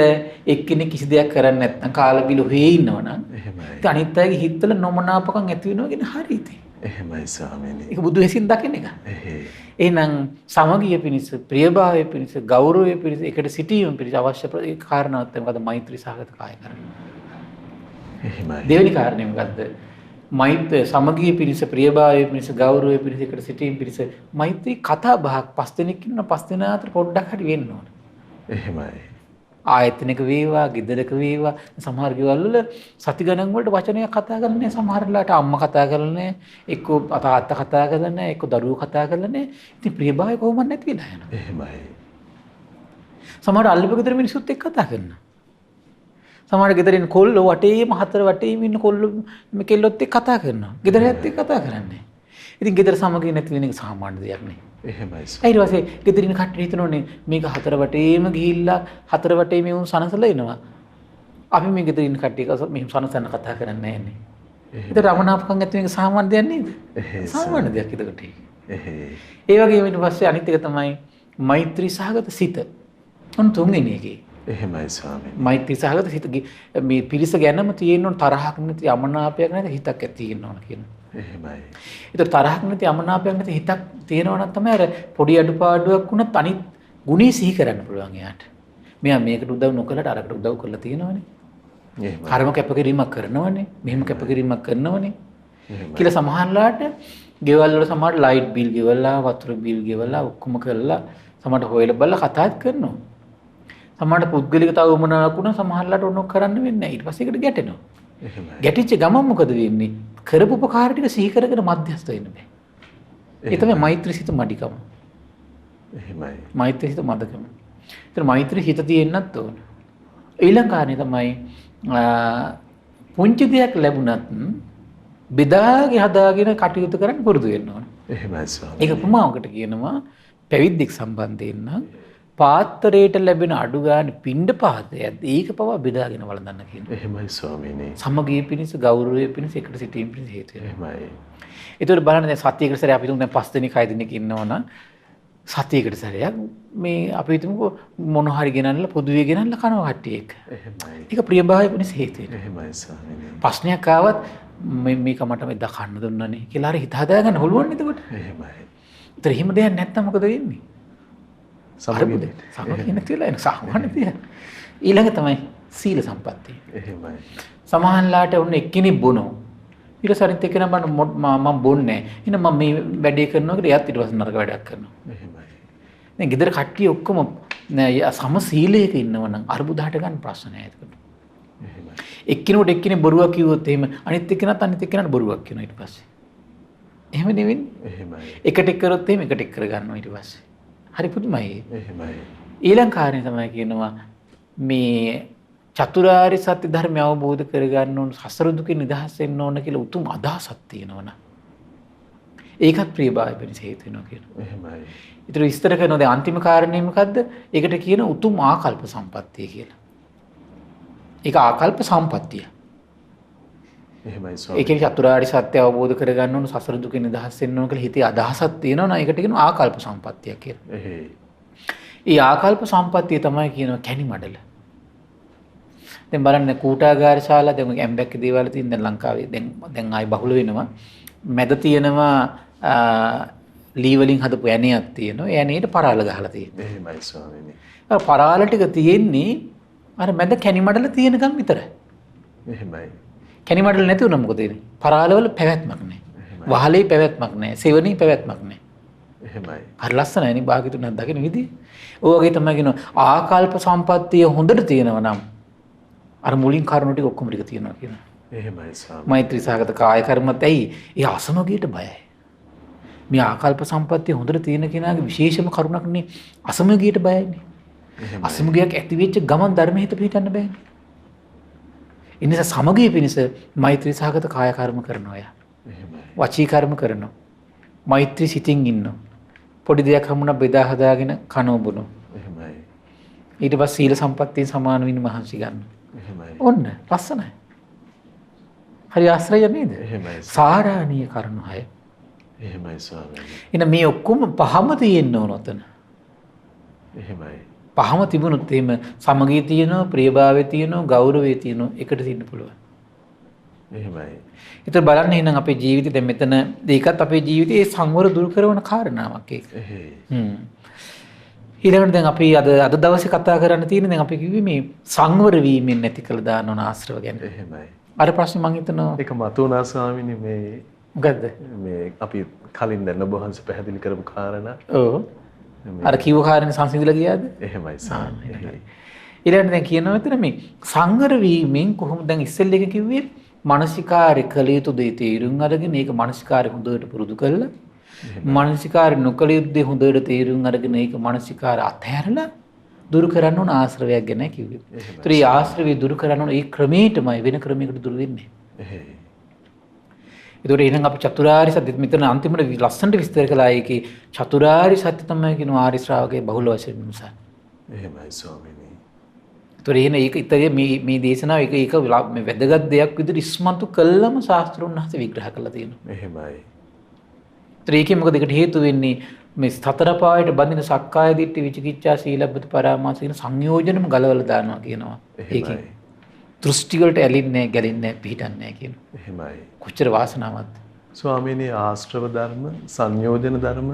එක්කෙනෙක් කිසි දෙයක් කරන්නේ නැත්නම් කාලා බිල හොයේ ඉන්නවනම් එහෙමයි. ඉතින් අනිත් අයගේ හිතවල නොමනාපකම් ඇති වෙනවා කියන හරි ඉතින්. එහෙමයි ස්වාමීනි. ඒක බුදු හැසින් දකින්න එක. එහෙයි. එහෙනම් සමගිය පිණිස, ප්‍රියභාවය පිණිස, ගෞරවය පිණිස, එකට සිටීම පිණිස අවශ්‍ය ඒ කාරණාවත් තමයි මොකද මෛත්‍රී සහගත කාය කරන්නේ. එහෙමයි. දෙවෙනි කාරණේ මොකද්ද? මෛත්‍රී සමගිය පිණිස, ප්‍රියභාවය පිණිස, ගෞරවය පිණිස, එකට සිටීම පිණිස මෛත්‍රී කතා බහක් පස් දෙනෙක් ඉන්න පස් දෙනා අතර පොඩ්ඩක් හරි වෙන්න ඕන. එහෙමයි. ආයතනක වේවා, ගෙදරක වේවා, සමහර ගෙවල් වල සති ගණන් වලට වචනයක් කතා කරන්නේ නැහැ. සමහර වෙලාවට අම්මා කතා කරන්නේ නැහැ, එක්ක තාත්තා කතා කරන්නේ නැහැ, එක්ක දරුවෝ කතා කරන්නේ නැහැ. ඉතින් ප්‍රියභාවය කොහොමද නැති වෙලා යනවා. එහෙමයි. සමහර අල්ලපු ගෙදර මිනිස්සුත් එක්ක කතා කරනවා. සමහර ගෙදරින් කොල්ලෝ වටේම හතර වටේම ඉන්න කොල්ලෝ මේ කෙල්ලොත් එක්ක කතා කරනවා. ගෙදර ඇත්ත එක්ක කතා කරන්නේ. ඉතින් ගෙදර සමගිය නැති වෙන එක සාමාන්‍ය දෙයක් නේ. එහෙමයි. ඊට පස්සේ ගෙදරින් කට්ටිය හිතනෝනේ මේක හතර වටේම ගිහිල්ලා හතර වටේම උන් සනසලා එනවා. අපි මේ ගෙදරින් කට්ටිය මෙහෙම සනසන්න කතා කරන්නේ නැහැ නේ. ඒක රමණාපකම් ඇති වෙන සාමාන්‍ය දෙයක් නේද? සාමාන්‍ය දෙයක් ඒකට. ඒ වගේම ඊට පස්සේ අනිත් එක තමයි මෛත්‍රී සහගත සිත. උන් තුන්වෙනි එකේ. එහෙමයි ස්වාමීනි. මෛත්‍රී සහගත සිත මේ පිරිස ගැනම තියෙන ඕන තරහක් නැති යමනාපයක් නැති හිතක් ඇති තියෙන්න ඕන කියන. එහෙමයි. ඒතර තරහක් නැති යමනාපයක් නැති හිතක් තියෙනවා නම් තමයි අර පොඩි අඩුපාඩුවක් වුණත් අනිත් ගුණේ සිහි කරන්න පුළුවන් එයාට. මෙයා මේකට උදව් නොකලට අරකට උදව් කරලා තියෙනවනේ. එහෙමයි. කර්ම කැපකිරීමක් කරනවනේ. මෙහෙම කැපකිරීමක් කරනවනේ. කියලා සමහරලාට ගෙවල් වල සමහර ලයිට් බිල් ගෙවලා වතුර බිල් ගෙවලා ඔක්කොම කරලා සමහරට හොයලා බලලා කතාත් කරනවා. සමහරට පුද්ගලික තව උමනාවක් වුණා සමහරලාට ඕනක් කරන්න වෙන්නේ නැහැ. ඊට පස්සේ ඒකට ගැටෙනවා. එහෙමයි. ගැටිච්ච ගමන් මොකද වෙන්නේ? කරපු උපකාර ටික සිහි කරගෙන මධ්‍යස්ථ වෙන්න බෑ. ඒ තමයි මෛත්‍රී සිත මඩිකම. එහෙමයි. මෛත්‍රී සිත මදකම. ඒතර මෛත්‍රී හිත තියෙන්නත් ඕන. ඊළඟ කාරණේ තමයි පුංචි දෙයක් ලැබුණත් බෙදාගේ හදාගෙන කටයුතු කරන්න පුරුදු වෙන්න ඕන. එහෙමයි ස්වාමී. ඒක උපමාවකට කියනවා පැවිද්දෙක් සම්බන්ධයෙන් නම් පාත්‍රයට ලැබෙන අඩු ගන්න පින්ඩ පාතයත් ඒක පවා බෙදාගෙන වළඳන්න කියනවා. එහෙමයි ස්වාමීනි. සමගිය පිණිස, ගෞරවය පිණිස, එකට සිටීම පිණිස හේතු වෙනවා. එහෙමයි. ඒතකොට බලන්න දැන් සතියකට සැරයක් අපි තුන් දැන් 5 දෙනෙක් 6 දෙනෙක් ඉන්නවනම් සතියකට සැරයක් මේ අපි හිතමුකෝ මොන හරි ගෙනල්ලා පොදුවේ ගෙනල්ලා කනවා කට්ටිය එක. එහෙමයි. ඒක ප්‍රියභාවය පිණිස හේතු වෙනවා. එහෙමයි ස්වාමීනි. ප්‍රශ්නයක් ආවත් මේක මට මෙදා කන්න දුන්නනේ කියලා හරි හිත හදාගන්න හොළුවන්නේ එතකොට. එහෙමයි. ඒතර එහෙම දෙයක් නැත්තම් මොකද වෙන්නේ? සමගිය. සමගිය නැතිලා එන සාමාන්‍ය දෙයක්. ඊළඟ තමයි සීල සම්පත්තිය. එහෙමයි. සමහරලාට ඔන්න එක්කෙනෙක් බොනවා. ඊට සරිත් එක්කෙනා මම බොන්නේ නැහැ. එහෙනම් මම මේ වැඩේ කරනවා කියලා එයාත් ඊට පස්සේ නරක වැඩක් කරනවා. එහෙමයි. දැන් ගෙදර කට්ටිය ඔක්කොම සම සීලයක ඉන්නවනම් අරුබුද හට ගන්න ප්‍රශ්න නැහැ ඒකට. එහෙමයි. එක්කිනුට එක්කිනේ බොරුවක් කිව්වොත් එහෙම අනිත් එක්කෙනාත් අනිත් එක්කෙනාට බොරුවක් කියනවා ඊට පස්සේ. එහෙම නෙවෙන්නේ. එහෙමයි. එකට එක් කරොත් එහෙම එකට එක් කර ගන්නවා ඊට පස්සේ. හරි පුදුමයි. එහෙමයි. ඊළඟ කාරණේ තමයි කියනවා මේ චතුරාර්ය සත්‍ය ධර්මය අවබෝධ කරගන්න ඕන සසර දුකින් නිදහස් වෙන්න ඕන කියලා උතුම් අදහසක් තියෙනවනේ. ඒකත් ප්‍රියභාවය වෙනස හේතු වෙනවා කියනවා. එහෙමයි. ඊට විස්තර කරනවා දැන් අන්තිම කාරණේ මොකද්ද? ඒකට කියන උතුම් ආකල්ප සම්පත්තිය කියලා. ඒක ආකල්ප සම්පත්තිය. එහෙමයි ඒ ස්වාමී. කියන්නේ චතුරාර්ය සත්‍ය අවබෝධ කරගන්න ඕන සසර දුකින් නිදහස් වෙන්න ඕන කියලා හිතේ අදහසක් තියෙනවනේ ඒකට කියනවා ආකල්ප සම්පත්තිය කියලා. එහෙයි. ඒ ආකල්ප සම්පත්තිය තමයි කියනවා කැණි මඩල. දැන් බලන්න කූටාගාර ශාලා දැන් ඇම්බැක්ක දේවල් තියෙන දැන් ලංකාවේ දැන් ආයි බහුල වෙනවා. මැද තියෙනවා ලී වලින් හදපු ඇණයක් තියෙනවා. ඒ ඇණේට පරාල ගහලා තියෙනවා. එහෙමයි ස්වාමීනි. අර පරාල ටික තියෙන්නේ අර මැද කැණි මඩල තියෙනකම් විතරයි. එහෙමයි. කැණි මඩල නැති වුණා මොකද වෙන්නේ? පරාල වල පැවැත්මක් නැහැ. වහලේ පැවැත්මක් නැහැ. සෙවණේ පැවැත්මක් නැහැ. එහෙමයි. හරි ලස්සනයි නේ භාග්‍යතුන් දකින විදිහ. ඔය වගේ තමයි කියනවා ආකල්ප සම්පත්තිය හොඳට තියෙනවා නම් අර මුලින් කරුණු ටික ඔක්කොම ටික තියෙනවා කියනවා. එහෙමයි ස්වාමී. මෛත්‍රී සහගත කාය කර්මත් ඇයි? ඒ අසමගියට බයයි. මේ ආකල්ප සම්පත්තිය හොඳට තියෙන කෙනාගේ විශේෂම කරුණක් නේ අසමගියට බයයිනේ. එහෙමයි. අසමගියක් ඇති වෙච්ච ගමන් ධර්ම හිත පිටින්න බෑනේ. ඒ නිසා සමගිය පිණිස මෛත්‍රී සහගත කාය කර්ම කරනවා යා. එහෙමයි. වචී කර්ම කරනවා. මෛත්‍රී සිතින් ඉන්නවා. පොඩි දෙයක් හම්බුණා බෙදා හදාගෙන කනෝ බොනෝ. එහෙමයි. ඊට පස්සේ සීල සම්පත්තිය සමාන වෙන්න මහන්සි ගන්න. එහෙමයි. ඔන්න ලස්සනයි. හරි ආශ්‍රය නේද? එහෙමයි. සාරාණීය කරුණු 6. එහෙමයි ස්වාමීනි. එන මේ ඔක්කොම පහම තියෙන්න ඕන ඔතන. එහෙමයි. පහම තිබුණොත් එහෙම සමගිය තියෙනවා, ප්‍රියභාවය තියෙනවා, ගෞරවය තියෙනවා, එකට තියෙන්න පුළුවන්. එහෙමයි. ඒතර බලන්න එහෙනම් අපේ ජීවිතේ දැන් මෙතන ඒකත් අපේ ජීවිතයේ සංවර දුරු කරන කාරණාවක් ඒක. එහෙයි. ඊළඟට දැන් අපි අද දවසේ කතා කරන්න තියෙන්නේ දැන් අපි කිව්වේ මේ සංවර වීමෙන් නැති කළ දාන ඕන ආශ්‍රව ගැන. එහෙමයි. අර ප්‍රශ්නේ මම හිතනවා ඒක මතුණා ස්වාමීනි මේ මොකද්ද? මේ අපි කලින් දැන් ඔබ වහන්සේ පැහැදිලි කරපු කාරණා. ඔව්. අර කිව්ව කාරණේ සංසිඳිලා ගියාද? එහෙමයි ස්වාමීනි. ඊළඟට දැන් කියනවා මෙතන මේ සංවර වීමෙන් කොහොමද දැන් ඉස්සෙල්ල එක කිව්වේ මානසිකාරය කළ යුතු දේ තේරුම් අරගෙන ඒක මානසිකාරය හොඳට පුරුදු කරලා මානසිකාරය නොකළ යුතු දේ හොඳට තේරුම් අරගෙන ඒක මානසිකාරය අත්හැරලා දුරු කරන්න ඕන ආශ්‍රවයක් ගැන කිව්වේ. ඒතර මේ ආශ්‍රවය දුරු කරන්න ඕන ඒ ක්‍රමයටමයි වෙන ක්‍රමයකට දුරු වෙන්නේ. එහෙයි. ඒතකොට එහෙනම් අපි චතුරාර්ය සත්‍ය මෙතන අන්තිමට ලස්සනට විස්තර කළා ඒකේ චතුරාර්ය සත්‍ය තමයි කියන ආර්ය ශ්‍රාවකයේ බහුල වශයෙන් නිසා. එහෙමයි ස්වාමීනි. ඒතකොට එහෙනම් ඒක ඉතින් මේ දේශනාව ඒක මේ වැදගත් දෙයක් විදිහට ඉස්මතු කළම ශාස්ත්‍රඥ හස්ත විග්‍රහ කරලා තියෙනවා. එහෙමයි. ඒතර ඒකේ මොකද ඒකට හේතු වෙන්නේ මේ සතර පායට බඳින සක්කාය දිට්ඨි විචිකිච්ඡා සීලබ්බත පරාමාස කියන සංයෝජනම ගලවලා දානවා කියනවා. ඒකේ දෘෂ්ටි වලට ඇලින්නේ නැහැ, ගැලින්නේ නැහැ, පිටින්නේ නැහැ කියනවා. එහෙමයි. කොච්චර වාසනාවක්ද? ස්වාමීනි ආශ්‍රව ධර්ම, සංයෝජන ධර්ම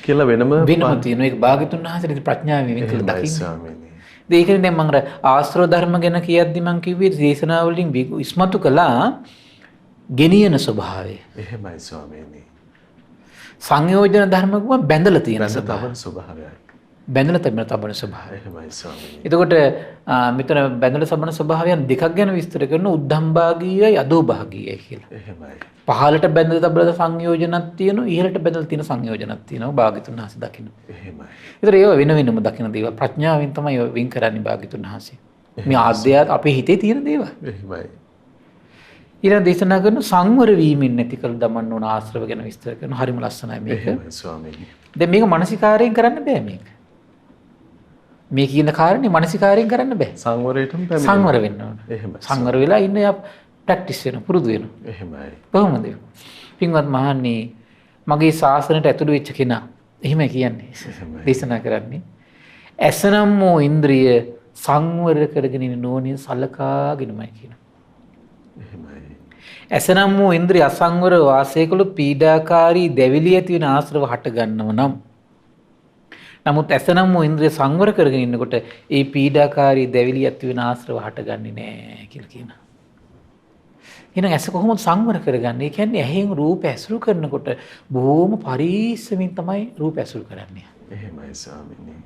කියලා වෙනම තියෙනවා. ඒක භාග්‍යතුන් වහන්සේගේ ප්‍රඥාවෙන් වෙන් කරලා දකින්න. ස්වාමීනි. ඒකනේ දැන් මම ආශ්‍රව ධර්ම ගැන කියද්දි මම කිව්වේ දේශනාවලින් ඉස්මතු කළා ගෙනියන ස්වභාවය. එහෙමයි ස්වාමීනි. සංයෝජන ධර්ම කිව්වම බැඳලා තියෙන ස්වභාවයක්. බැඳලා තබන ස්වභාවය. එහෙමයි ස්වාමීනි. එතකොට මෙතන බැඳලා තබන ස්වභාවයන් දෙකක් ගැන විස්තර කරන උද්ධම්භාගීයයි අදෝභාගීයයි කියලා. එහෙමයි. පහළට බැඳලා තබන සංයෝජනක් තියෙනවා, ඉහළට බැඳලා තියෙන සංයෝජනක් තියෙනවා. භාග්‍යතුන් වහන්සේ දකින්න. එහෙමයි. ඒතර ඒව වෙන වෙනම දකින්න දේවල් ප්‍රඥාවෙන් තමයි ඒව වින් කරන්නේ භාග්‍යතුන් වහන්සේ. මේ ආද්‍යයත් අපේ හිතේ තියෙන දේවල්. එහෙමයි. ඊළඟ දේශනා කරන සංවර වීමෙන් නැති කළ දමන්න ඕන ආශ්‍රව ගැන විස්තර කරන හරිම ලස්සනයි මේක. එහෙමයි ස්වාමීනි. දැන් මේක මානසිකාරයෙන් කරන්න බෑ මේක. මේ කියන කාරණේ මානසිකාරයෙන් කරන්න බෑ. සංවරයටම පැමිණෙන්න. සංවර වෙන්න ඕන. එහෙමයි. සංවර වෙලා ඉන්න යා ප්‍රැක්ටිස් වෙනවා, පුරුදු වෙනවා. එහෙමයි. කොහොමද? පින්වත් මහන්නේ මගේ ශාසනයට ඇතුළු වෙච්ච කෙනා එහෙමයි කියන්නේ. දේශනා කරන්නේ ඇසනම් වූ ඉන්ද්‍රිය සංවර කරගෙන ඉන්න නෝනිය සලකාගෙනමයි කියනවා. එහෙමයි. ඇසනම් වූ ඉන්ද්‍රිය අසංවර වාසය කළොත් පීඩාකාරී දැවිලි ඇති වෙන ආශ්‍රව හට ගන්නව නම් නමුත් ඇසනම් වූ ඉන්ද්‍රිය සංවර කරගෙන ඉන්නකොට ඒ පීඩාකාරී දැවිලි ඇති වෙන ආශ්‍රව හටගන්නේ නැහැ කියලා කියනවා. එහෙනම් ඇස කොහොමද සංවර කරගන්නේ? ඒ කියන්නේ ඇහෙන් රූප ඇසුරු කරනකොට බොහොම පරිස්සමින් තමයි රූප ඇසුරු කරන්නේ. එහෙමයි ස්වාමීනි.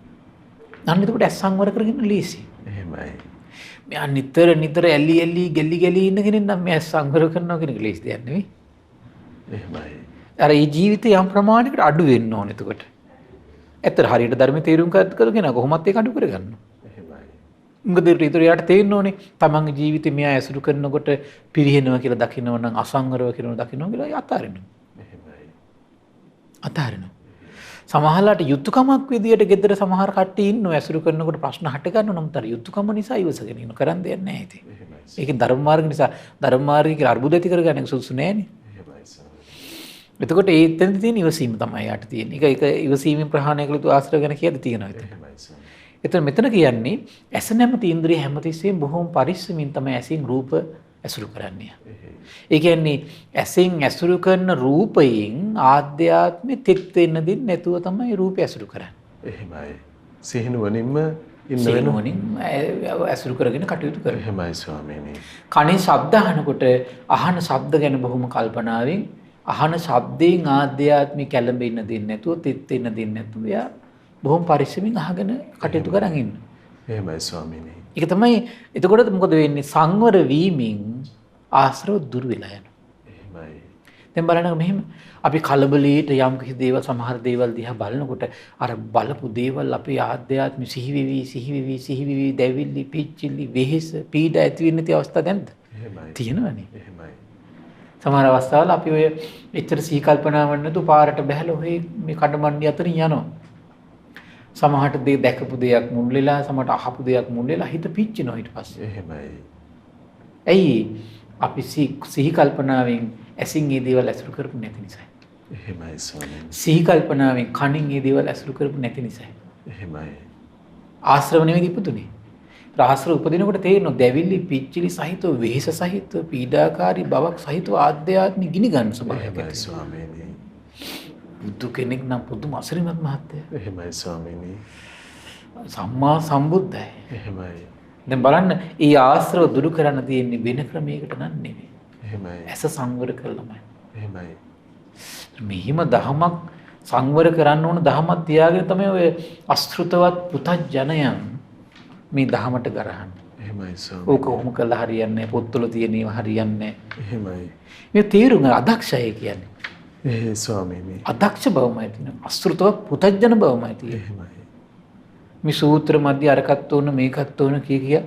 අන්න එතකොට ඇස් සංවර කරගෙන ලීසි. එහෙමයි. මෙයා නිතර ඇලි ගැලි ඉන්න කෙනෙක් නම් මේ ඇස් සංවර කරනවා කියන එක ලීසි දෙයක් නෙවෙයි. එහෙමයි. අර මේ ජීවිතේ යම් ප්‍රමාණයකට අඩු වෙන්න ඕනේ එතකොට. ඇත්තට හරියට ධර්මයේ තේරුම් කරගෙන කොහොමත් ඒක අඩු කරගන්නවා. එහෙමයි. මොකද ඊට තේරෙන්න ඕනේ තමන්ගේ ජීවිතේ මෙයා ඇසුරු කරනකොට පිරිහෙනවා කියලා දකින්නව නම් අසංවරව කියනවා දකින්නවා කියලා අතාරිනවා. එහෙමයි. අතාරිනවා. සමහරලාට යුතුයකමක් විදියට ගෙදර සමහර කට්ටිය ඉන්නවා ඇසුරු කරනකොට ප්‍රශ්න හට ගන්නවා නම් තර යුතුයකම නිසා ඉවසගෙන ඉන්න කරන් දෙයක් නැහැ ඉතින්. එහෙමයි. ඒකේ ධර්ම මාර්ග නිසා ධර්ම මාර්ගය කියලා අර්බුද ඇති කරගන්න සුදුසු නැහැනේ. එතකොට ඒ තැනදී තියෙන ඉවසීම තමයි යාට තියෙන්නේ. ඒක ඉවසීමෙන් ප්‍රහාණය කළ යුතු ආශ්‍රය ගැන කියද්දි තියෙනවා ඒක. එතන මෙතන කියන්නේ ඇස නැමැති ඉන්ද්‍රිය හැමතිස්සෙම බොහොම පරිස්සමින් තමයි ඇසින් රූප ඇසුරු කරන්නේ. ඒ කියන්නේ ඇසින් ඇසුරු කරන රූපයෙන් ආධ්‍යාත්මෙ තෙත් වෙන්න දෙන්නේ නැතුව තමයි රූපය ඇසුරු කරන්නේ. එහෙමයි. සිහිනුවණින්ම ඉන්න සිහිනුවණින් ඇසුරු කරගෙන කටයුතු කරනවා. එහෙමයි ස්වාමීනි. කනේ ශබ්ද අහනකොට අහන ශබ්ද ගැන බොහොම කල්පනාවෙන් අහන ශබ්දයෙන් ආධ්‍යාත්මික කැළඹෙන්න දෙන්නේ නැතුව තෙත් වෙන්න දෙන්නේ නැතුව යා බොහොම පරිස්සමින් අහගෙන කටයුතු කරන් ඉන්න. එහෙමයි ස්වාමීනි. ඒක තමයි එතකොට මොකද වෙන්නේ සංවර වීමෙන් ආශ්‍රව දුර වෙලා යනවා. එහෙමයි. දැන් බලන්න මෙහෙම අපි කලබලයට යම් කිසි දේවල් සමහර දේවල් දිහා බලනකොට අර බලපු දේවල් අපේ ආධ්‍යාත්මික සිහිවිවි දැවිලි පිච්චිලි වෙහෙස පීඩා ඇති වෙන්නේ නැති අවස්ථා දැන්ද? එහෙමයි. තියෙනවනේ. එහෙමයි. සමහර අවස්ථාවල අපි ඔය එච්චර සිහි කල්පනා වෙන්නේ නැතු පාරට බහැලා ඔය මේ කඩමණ්ඩි අතරින් යනවා. සමහරට දේ දැකපු දෙයක් මුල් වෙලා සමහරට අහපු දෙයක් මුල් වෙලා හිත පිච්චෙනවා ඊට පස්සේ. එහෙමයි. ඇයි අපි සිහි කල්පනාවෙන් ඇසින් මේ දේවල් ඇසුරු කරපු නැති නිසා. එහෙමයි ස්වාමීනි. සිහි කල්පනාවෙන් කනින් මේ දේවල් ඇසුරු කරපු නැති නිසා. එහෙමයි. ආශ්‍රව නෙවෙයි ඉපදුනේ. ආශ්‍රව උපදිනකොට තේරෙනවා දැවිලි පිච්චිලි සහිතව වෙහෙස සහිතව පීඩාකාරී බවක් සහිතව ආධ්‍යාත්මික ගිනි ගන්න ස්වභාවයක් එහෙමයි ස්වාමීනි. බුදු කෙනෙක් නම් පුදුම අසිරිමත් මහත්තයා. එහෙමයි ස්වාමීනි. සම්මා සම්බුද්ධයි. එහෙමයි. දැන් බලන්න ඊ ආශ්‍රව දුරු කරන්න තියෙන්නේ වෙන ක්‍රමයකට නන් නෙවෙයි. එහෙමයි. ඇස සංවර කළාමයි. එහෙමයි. මෙහිම දහමක් සංවර කරන්න ඕන දහමක් තියාගෙන තමයි ඔය අශෘතවත් පුතජනයන් මේ දහමට ගරහන්නේ. එහෙමයි ස්වාමීනි. ඕක කොහොම කළා හරියන්නේ නැහැ. පොත්වල තියෙන ඒවා හරියන්නේ නැහැ. එහෙමයි. මේ තේරුම අදක්ෂය කියන්නේ. ඒ ස්වාමීනි. අදක්ෂ බවමයි තියෙන. අශෘතවත් පුතජන බවමයි තියෙන. එහෙමයි. මේ සූත්‍ර මැද අරකට ඕන මේකත් ඕන කිය.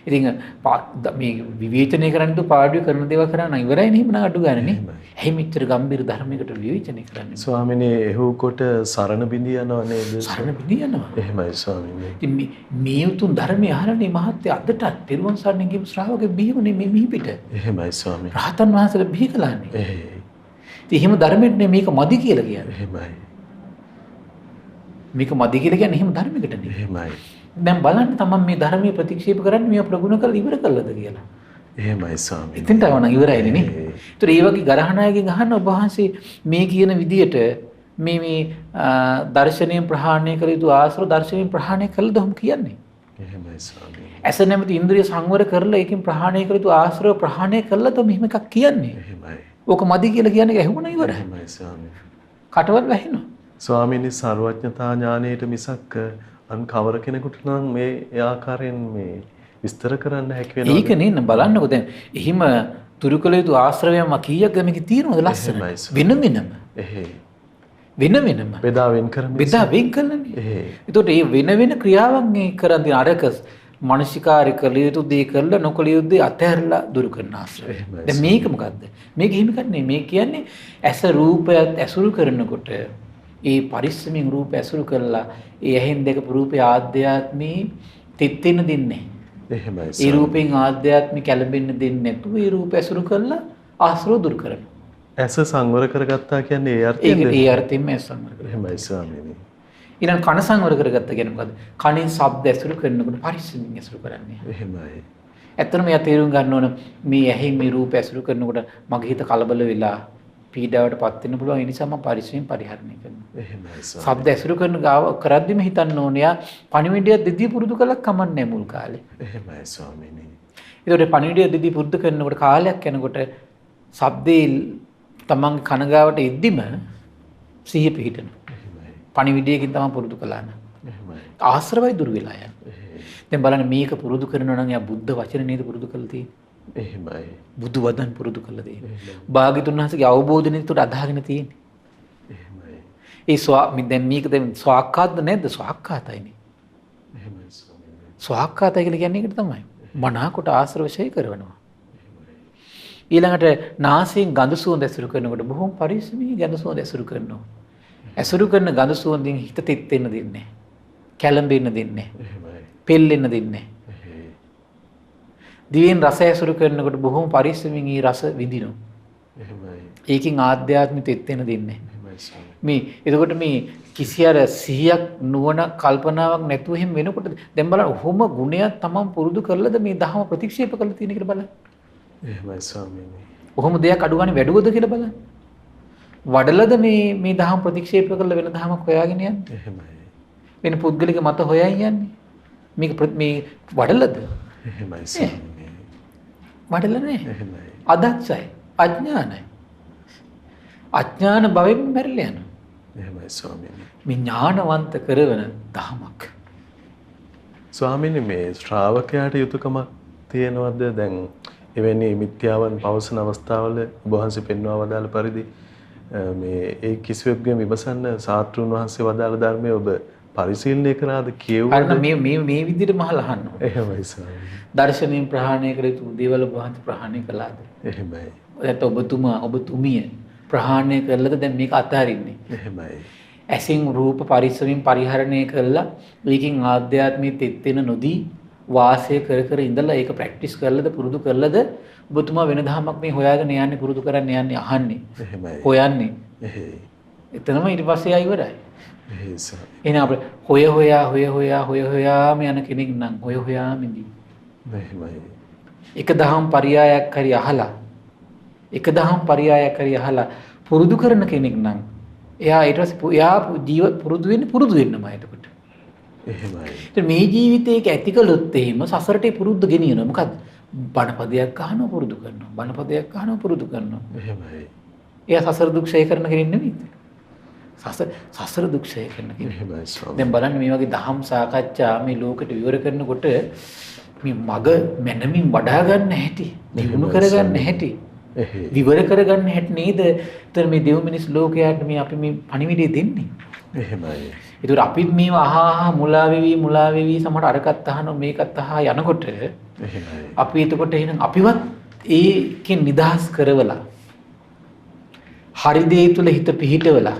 ඉතින් මේ විවේචනය කරන්න පාඩුවේ කරන දේවල් කරන්න ඉවරයි නේ මම අඩු ගන්නනේ. ඇයි මෙච්චර ගම්බීර ධර්මයකට විවේචනය කරන්නේ? ස්වාමීනි එහුකොට සරණ බිඳී යනව නේද? සරණ බිඳී යනවා. එහෙමයි ස්වාමීනි. ඉතින් මේ උතුම් ධර්මය අහරනේ මහත්ය අදට තෙරුවන් සරණ ගිය ශ්‍රාවකෙ බිහිවනේ මේ මිහි පිට. එහෙමයි ස්වාමීනි. රහතන් වහන්සේලා බිහි කළානේ. එහෙයි. ඉතින් එහෙම ධර්මෙට මේක මදි කියලා කියන්නේ. එහෙමයි. මේක මදි කියලා කියන්නේ එහෙම ධර්මයකට නෙවෙයි. එහෙමයි. දැන් බලන්න තමන් මේ ධර්මයේ ප්‍රතික්ෂේප කරන්නේ මේ ප්‍රගුණ කරලා ඉවර කළාද කියලා. එහෙමයි ස්වාමීනි. එතෙන්ට આવන ඉවරයිනේ නේ. ඒතර ඒ වගේ ගරහණයකින් අහන්න ඔබ වහන්සේ මේ කියන විදියට මේ දර්ශනයෙන් ප්‍රහාණය කළ යුතු ආශ්‍රව දර්ශනයෙන් ප්‍රහාණය කළද ඔහොම කියන්නේ. එහෙමයි ස්වාමීනි. ඇස නැමැති ඉන්ද්‍රිය සංවර කරලා ඒකෙන් ප්‍රහාණය කළ යුතු ආශ්‍රව ප්‍රහාණය කළද මෙහෙම එකක් කියන්නේ. එහෙමයි. ඕක මදි කියලා කියන්නේ ඇහුණා ඉවරයි. එහෙමයි ස්වාමීනි. කටවල් වැහෙනවා. ස්වාමීනි සර්වඥතා ඥානයට මිසක් අන් කවර කෙනෙකුට නම් මේ ආකාරයෙන් මේ විස්තර කරන්න හැකි වෙනවා. ඒක නේ බලන්නකෝ දැන් එහිම තුරු කළ යුතු ආශ්‍රවයම කීයක් මේක තියෙනවද ලස්සන වෙන වෙනම. එහෙයි. වෙන වෙනම. බෙදා වෙන් කරන්නේ. බෙදා වෙන් කරන්නේ. එහෙයි. ඒතකොට මේ වෙන වෙන ක්‍රියාවන් මේ කරන් දින අරක මානසිකාරය කළ යුතු දේ කළා නොකළ යුතු දේ අතහැරලා දුරු කරන ආශ්‍රවය. දැන් මේක මොකද්ද? මේක හිම කන්නේ මේ කියන්නේ ඇස රූපයත් ඇසුරු කරනකොට ඒ පරිස්සමින් රූප ඇසුරු කරලා ඒ ඇහෙන් දැකපු රූපේ ආධ්‍යාත්මී තෙත්ෙන්න දෙන්නේ. එහෙමයි. ඒ රූපෙන් ආධ්‍යාත්මී කැළඹෙන්න දෙන්නේ නැතුව ඒ රූප ඇසුරු කරලා ආශ්‍රව දුරු කරනවා. ඇස සංවර කරගත්තා කියන්නේ ඒ අර්ථයෙන්ද? ඒ අර්ථයෙන්ම ඇස සංවර කරගත්තා. එහෙමයි ස්වාමීනි. ඊළඟ කන සංවර කරගත්තා කියන්නේ මොකද්ද? කනෙන් ශබ්ද ඇසුරු කරනකොට පරිස්සමින් ඇසුරු කරන්නේ. එහෙමයි. ඇත්තටම යා තේරුම් ගන්න ඕන මේ ඇහෙන් මේ රූප ඇසුරු කරනකොට මගේ හිත කලබල වෙලා පීඩාවට පත් වෙන්න පුළුවන්. ඒ නිසා මම පරිස්සමෙන් පරිහරණය කරනවා. එහෙමයි ස්වාමීනි. ශබ්ද ඇසුරු කරන ගාව කරද්දිම හිතන්න ඕනේ යා පණිවිඩය දෙදී පුරුදු කළා කමන්නේ මුල් කාලේ. එහෙමයි ස්වාමීනි. ඒතකොට පණිවිඩය දෙදී පුරුදු කරනකොට කාලයක් යනකොට ශබ්දේ තමන්ගේ කනගාවට එද්දිම සිහිය පිහිටනවා. එහෙමයි. පණිවිඩයකින් තමයි පුරුදු කළා නම්. එහෙමයි. ආශ්‍රවයි දුර වෙලා යනවා. දැන් බලන්න මේක පුරුදු කරනවා නම් යා බුද්ධ වචන නේද පුරුදු කළා තියෙන්නේ. එහෙමයි. බුදු වදන් පුරුදු කළා තියෙන්නේ. භාග්‍යතුන් වහන්සේගේ අවබෝධනෙ උඩ අදාගෙන තියෙන්නේ. එහෙමයි. ඒ දැන් මේක දැන් ස්වාක්ඛාතද නැද්ද? ස්වාක්ඛාතයිනේ. එහෙමයි ස්වාමීනි. ස්වාක්ඛාතය කියලා කියන්නේ ඒකට තමයි. මනාකොට ආශ්‍රව ඡය කරනවා. ඊළඟට නාසයෙන් ගඳ සුවඳ ඇසුරු කරනකොට බොහොම පරිස්සමින් ගඳ සුවඳ ඇසුරු කරනවා. ඇසුරු කරන ගඳ සුවඳින් හිත තෙත් වෙන්න දෙන්නේ නැහැ. කැළඹෙන්න දෙන්නේ නැහැ. එහෙමයි. පෙල්ලෙන්න දෙන්නේ නැහැ. එහෙයි. දිවෙන් රස ඇසුරු කරනකොට බොහොම පරිස්සමින් ඊ රස විඳිනවා. එහෙමයි. ඒකෙන් ආධ්‍යාත්මික තෙත් වෙන්න දෙන්නේ නැහැ. එහෙමයි ස්වාමීනි. මේ එතකොට මේ කිසි අර සිහියක් නුවණ කල්පනාවක් නැතුව එහෙම වෙනකොට දැන් බලන්න ඔහොම ගුණයක් තමන් පුරුදු කරලාද මේ දහම ප්‍රතික්ෂේප කරලා තියෙන කියලා බලන්න. එහෙමයි ස්වාමීනි. ඔහොම දෙයක් අඩු ගන්න වැඩුවද කියලා බලන්න. වඩලද මේ දහම් ප්‍රතික්ෂේප කරලා වෙන දහමක් හොයාගෙන යන්නේ. එහෙමයි. වෙන පුද්ගලික මත හොයන් යන්නේ. මේක මේ වඩලද? එහෙමයි ස්වාමීනි. වඩල නෑ. එහෙමයි. අදක්ෂයි. අඥානයි. අඥාන භවෙන් මැරිලා යනවා. එහෙමයි ස්වාමීනි. මේ ඥානවන්ත කරවන දහමක්. ස්වාමීනි මේ ශ්‍රාවකයාට යුතුයකමක් තියෙනවද දැන් එවැනි මිත්‍යාවන් පවසන අවස්ථාවල ඔබ වහන්සේ පෙන්වා වදාළ පරිදි මේ ඒ කිසිවෙක්ගෙන් විමසන්න ශාස්ත්‍රඥ වහන්සේ වදාළ ධර්මයේ ඔබ පරිශීලනය කරාද කියවුවද? අන්න මේ විදිහට මහල අහන්න ඕනේ. එහෙමයි ස්වාමීනි. දර්ශනයෙන් ප්‍රහාණය කළ යුතු දේවල් ඔබ වහන්සේ ප්‍රහාණය කළාද? එහෙමයි. නැත්නම් ඔබතුමිය ප්‍රහාණය කළාද දැන් මේක අතහරින්නේ? එහෙමයි. ඇසින් රූප පරිස්සමින් පරිහරණය කළා ඒකෙන් ආධ්‍යාත්මීය තෙත්ෙන නොදී වාසය කර ඉඳලා ඒක ප්‍රැක්ටිස් කරලාද පුරුදු කරලාද ඔබතුමා වෙන දහමක් මේ හොයාගෙන යන්නේ පුරුදු කරන්න යන්නේ අහන්නේ. එහෙමයි. හොයන්නේ. එහෙයි. එතනම ඊට පස්සේ ආයි ඉවරයි. එහෙයි ස්වාමී. එහෙනම් අපේ හොයාම යන කෙනෙක් නම් හොයාම ඉඳී. එහෙමයි. එක දහම් පරයයක් හරි අහලා පුරුදු කරන කෙනෙක් නම් එයා ඊට පස්සේ එයා ජීවත් පුරුදු වෙන්නම එතකොට. එහෙමයි. ඉතින් මේ ජීවිතේ ඒක ඇති කළොත් එහෙම සසරට පුරුද්ද ගෙනියනවා. මොකද බණපදයක් අහනවා පුරුදු කරනවා. එහෙමයි. එයා සසර දුක් ෂය කරන කෙනෙක් නෙවෙයිද? සසර දුක් ෂය කරන කෙනෙක්. එහෙමයි ස්වාමී. දැන් බලන්න මේ වගේ දහම් සාකච්ඡා මේ ලෝකෙට විවර කරනකොට මේ මග මනමින් වඩා ගන්න හැටි, දිනු කරගන්න හැටි, විවර කරගන්න හැටි නේද? එතන මේ දෙව් මිනිස් ලෝකයට මේ අපි මේ පණිවිඩය දෙන්නේ. එහෙමයි. ඒතර අපිත් මේව අහා මුලා වෙවි සමහර අරකට අහනවා මේකත් අහා යනකොට එහෙමයි. අපි එතකොට එහෙනම් අපිවත් ඒකෙන් නිදහස් කරවලා හරි දේ තුල හිත පිහිටවලා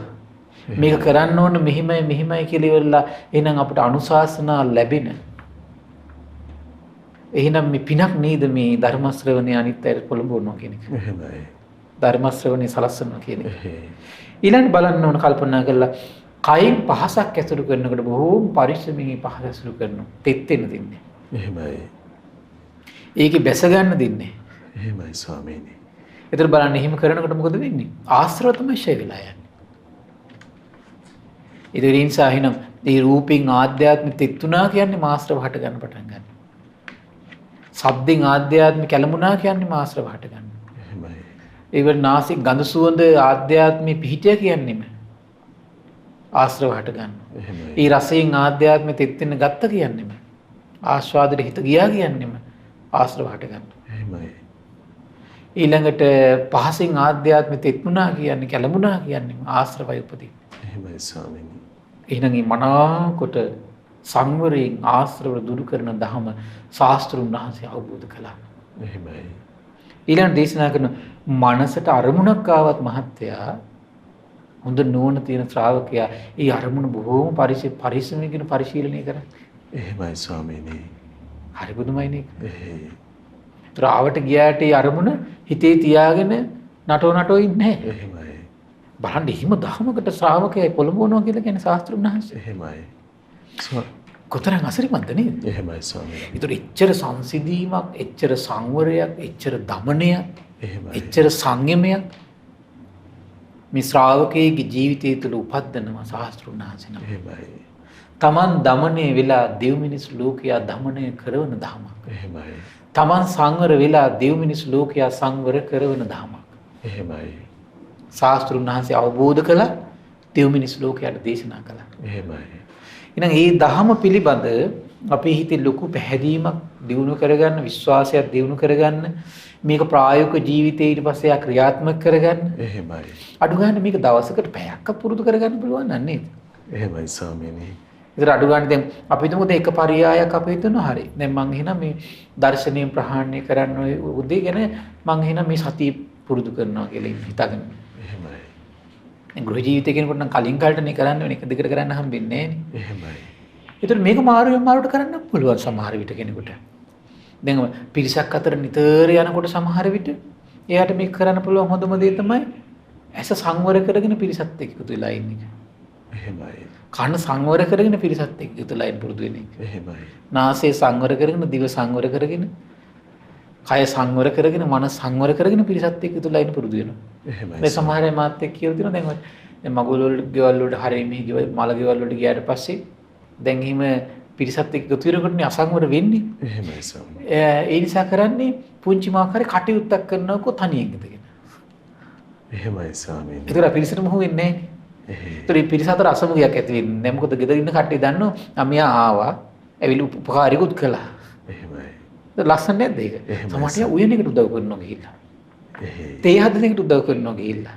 මේක කරන්න ඕන මෙහිමයි කියලා ඉවරලා එහෙනම් අපිට අනුශාසනා ලැබෙන එහෙනම් මේ පිනක් නේද මේ ධර්ම ශ්‍රවණය අනිත් අයට පොළඹවනවා කියන එක. එහෙමයි. ධර්ම ශ්‍රවණය සලස්වනවා කියන එක. එහෙයි. ඊළඟ බලන්න ඕන කල්පනා කරලා කයින් පහසක් ඇසුරු කරනකොට බොහෝම පරිස්සමින් පහස ඇසුරු කරනවා. තෙත් වෙන දෙන්නේ. එහෙමයි. ඒකේ බැස ගන්න දෙන්නේ. එහෙමයි ස්වාමීනි. ඒතර බලන්න එහෙම කරනකොට මොකද වෙන්නේ? ආශ්‍රව තමයි ෂය වෙලා යන්නේ. ඒ නිසා එහෙනම් මේ රූපෙන් ආධ්‍යාත්මික තෙත්ුණා කියන්නේ මාශ්‍රව හට ගන්න පටන් ගන්නවා. ශබ්දෙන් ආධ්‍යාත්මික කැළඹුණා කියන්නේ මාශ්‍රව හට ගන්නවා. එහෙමයි. ඒවල නාසික ගඳ සුවඳ ආධ්‍යාත්මික පිහිටිය කියන්නේම ආශ්‍රව හට ගන්නවා. එහෙමයි. ඒ රසයෙන් ආධ්‍යාත්මික තෙත් වෙන ගත්ත කියන්නේම ආස්වාදයට හිත ගියා කියන්නේම ආශ්‍රව හට ගන්නවා. එහෙමයි. ඊළඟට පහසෙන් ආධ්‍යාත්මික තෙත්ුණා කියන්නේ කැළඹුණා කියන්නේම ආශ්‍රවය උපදී. එහෙමයි ස්වාමීනි. එහෙනම් මේ මනාකොට සංවරයෙන් ආශ්‍රව දුරු කරන ධම ශාස්ත්‍රුන් වහන්සේ අවබෝධ කළා. එහෙමයි. ඊළඟ දේශනා කරන මනසට අරමුණක් ආවත් මහත්තයා හොඳ නුවණ තියෙන ශ්‍රාවකයා ඒ අරමුණ බොහෝම පරිස්සමකින් පරිශීලනය කරා. එහෙමයි ස්වාමීනි. හරි බුදුමයි නේ. එහෙයි. ත්‍රාවට ගියාට ඒ අරමුණ හිතේ තියාගෙන නටෝ ඉන්නේ නැහැ. එහෙමයි. බලන්න හිම දහමකට ශ්‍රාවකයා පොළඹවනවා කියලා කියන්නේ ශාස්ත්‍රුන් වහන්සේ. එහෙමයි. කොතරම් අසිරිමත්ද නේද? එහෙමයි ස්වාමීනි. ඒතර එච්චර සංසිඳීමක්, එච්චර සංවරයක්, එච්චර දමනයක්, එහෙමයි. එච්චර සංයමයක් මේ ශ්‍රාවකයේ ජීවිතය තුළ උපද්දනවා ශාස්ත්‍රුන් වහන්සේ නම. එහෙමයි. තමන් දමනය වෙලා දෙව් මිනිස් ලෝකයා දමනය කරන ධමයක්. එහෙමයි. තමන් සංවර වෙලා දෙව් මිනිස් ලෝකයා සංවර කරන ධමයක්. එහෙමයි. ශාස්ත්‍රුන් වහන්සේ අවබෝධ කළා දෙව් මිනිස් ලෝකයට දේශනා කළා. එහෙමයි. එහෙනම් මේ ධම පිළිබඳ අපේ හිතේ ලොකු පැහැදීමක් දිනු කරගන්න, විශ්වාසයක් දිනු කරගන්න, මේක ප්‍රායෝගික ජීවිතේ ඊට පස්සේ ආ ක්‍රියාත්මක කරගන්න. එහෙමයි. අඩු ගන්න මේක දවසකට පැයක් පුරුදු කරගන්න පුළුවන් නේද? එහෙමයි ස්වාමීනි. ඉතින් අඩු ගන්න දැන් අපි හිතමු දැන් එක පරියායක් අපි හිතනවා හරි. දැන් මං එහෙනම් මේ දර්ශනීය ප්‍රහාණය කරන්න ඔය උදේ ගැන මං එහෙනම් මේ සතිය පුරුදු කරනවා කියලා හිතාගෙන. එහෙමයි. දැන් ගෘහ ජීවිතේ කෙනෙකුට නම් කලින් කාලටනේ කරන්න වෙන එක දිගට කරන්න හම්බෙන්නේ නැහැ නේ. එහෙමයි. ඒතර මේක මාරුවට කරන්න පුළුවන් සමහර විට කෙනෙකුට. දැන් පිරිසක් අතර නිතර යනකොට සමහර විට එයාට මේක කරන්න පුළුවන් හොඳම දේ තමයි ඇස සංවර කරගෙන පිරිසත් එක්ක එකතු වෙලා ඉන්න එක. එහෙමයි. කන සංවර කරගෙන පිරිසත් එක්ක එකතු වෙලා ඉන්න පුරුදු වෙන එක. එහෙමයි. නාසය සංවර කරගෙන, දිව සංවර කරගෙන, කය සංවර කරගෙන, මනස සංවර කරගෙන පිරිසත් එක්ක එකතු වෙලා ඉන්න පුරුදු වෙනවා. එහෙමයි. මේ සමහර අය මාත් එක්ක කියලා තියෙනවා දැන් මගුල් වල ගෙවල් වලට හරිය මෙහි ගෙවල් මල ගෙවල් වලට ගියාට පස්සේ දැන් එහෙම පිරිසත් එක්ක එකතු වෙනකොටනේ අසංවර වෙන්නේ. එහෙමයි ස්වාමීනි. ඒ නිසා කරන්නේ පුංචි මාකාරේ කටයුත්තක් කරනකො තනියෙන් ඉඳගෙන. එහෙමයි ස්වාමීනි. ඒතර පිරිසට මොහො වෙන්නේ නැහැ. ඒතර මේ පිරිස අතර අසමුගයක් ඇති වෙන්නේ නැහැ. මොකද ගෙදර ඉන්න කට්ටිය දන්නවා මෙයා ආවා, ඇවිල්ලා උපකාරිකුත් කළා. එහෙමයි. ලස්සන නැද්ද ඒක? සමහරවිට උයන එකට උදව් කරනවා ගිහිල්ලා. එහෙයි. තේ හදන එකට උදව් කරනවා ගිහිල්ලා.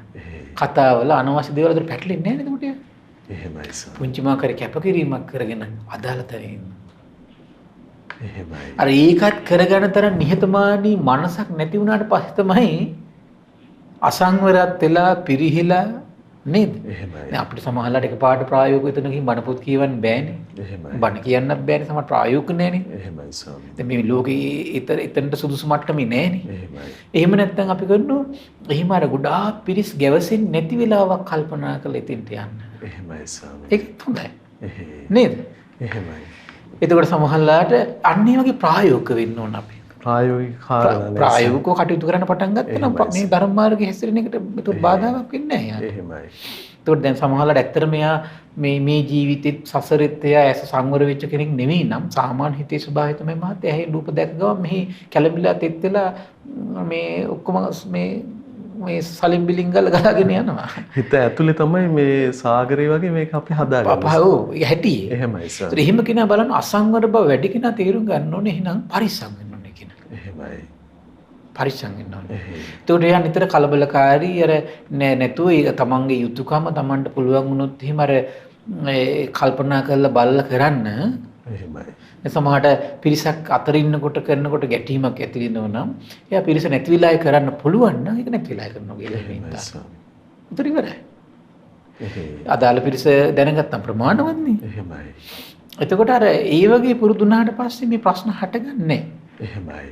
කතාවල අනවශ්‍ය දේවල් වලට පැටලෙන්නේ නැහැ නේද මුටිය? එහෙමයි සාමි. පුංචි මාකර කැපකිරීමක් කරගෙන අදාළ තැන ඉන්න. එහෙමයි. අර ඒකත් කරගන්න තරම් නිහතමානී මනසක් නැති වුණාට පස්සේ තමයි අසංවරත් වෙලා පිරිහිලා නේද? එහෙමයි. දැන් අපිට සමහරවිට එකපාරට ප්‍රායෝගිකව එතන ගිහින් බණ පොත් කියවන්න බෑනේ. එහෙමයි. බණ කියන්නත් බෑනේ සමහර ප්‍රායෝගික නෑනේ. එහෙමයි ස්වාමී. දැන් මේ ලෝකේ එතනට සුදුසු මට්ටමේ නෑනේ. එහෙමයි. එහෙම නැත්නම් අපි කරනවා එහෙම අර ගොඩාක් පිරිස් ගැවසෙන්නේ නැති වෙලාවක් කල්පනා කරලා එතෙන්ට යන්න. එහෙමයි ස්වාමී. ඒකත් හොඳයි. එහෙයි. නේද? එහෙමයි. එතකොට සමහරලාට අන්න ඒ වගේ ප්‍රායෝගික වෙන්න ඕන අපි. ප්‍රායෝගික කාරණා නේද? ප්‍රායෝගිකව කටයුතු කරන්න පටන් ගත්තා නම් මේ ධර්ම මාර්ගයේ හැසිරෙන එකට මෙතන බාධාවක් වෙන්නේ නැහැ. එහෙමයි. ඒතකොට දැන් සමහරලාට ඇත්තටම මෙයා මේ ජීවිතෙත් සසරෙත් එයා ඇස සංවර වෙච්ච කෙනෙක් නෙවෙයි නම් සාමාන්‍ය හිතේ ස්වභාවය තමයි මහත්තයා ඇහි රූප දැක ගමන් මෙහි කැළඹිලා තෙත් වෙලා මේ ඔක්කොම මේ සලින් බිලින් ගලගෙන යනවා. හිත ඇතුලේ තමයි මේ සාගරේ වගේ මේක අපි හදාගන්නේ. අපහා ඔව් ඒක හැටි. එහෙමයි සර්. ඒතර එහෙම කෙනා බලන්න අසංවර බව වැඩි කෙනා තේරුම් ගන්න ඕනේ එහෙනම් පරිස්සම් වෙන්න ඕනේ කෙනා. එහෙමයි. පරිස්සම් වෙන්න ඕනේ. එහෙයි. ඒතකොට එයා නිතර කලබලකාරී අර නැතුව තමන්ගේ යුතුයකම තමන්ට පුළුවන් වුණොත් එහෙම අර කල්පනා කරලා බලලා කරන්න. එහෙමයි. සමහරට පිරිසක් අතර ඉන්නකොට කරනකොට ගැටීමක් ඇති වෙනවා නම් එයා පිරිස නැති වෙලාවේ කරන්න පුළුවන් නම් ඒක නැති වෙලාවේ කරනවා කියලා හිතා. උතර ඉවරයි. එහෙයි. අදාළ පිරිස දැනගත්තම ප්‍රමාණවත්නේ. එහෙමයි. එතකොට අර ඒ වගේ පුරුදුනාට පස්සේ මේ ප්‍රශ්න හටගන්නේ. එහෙමයි.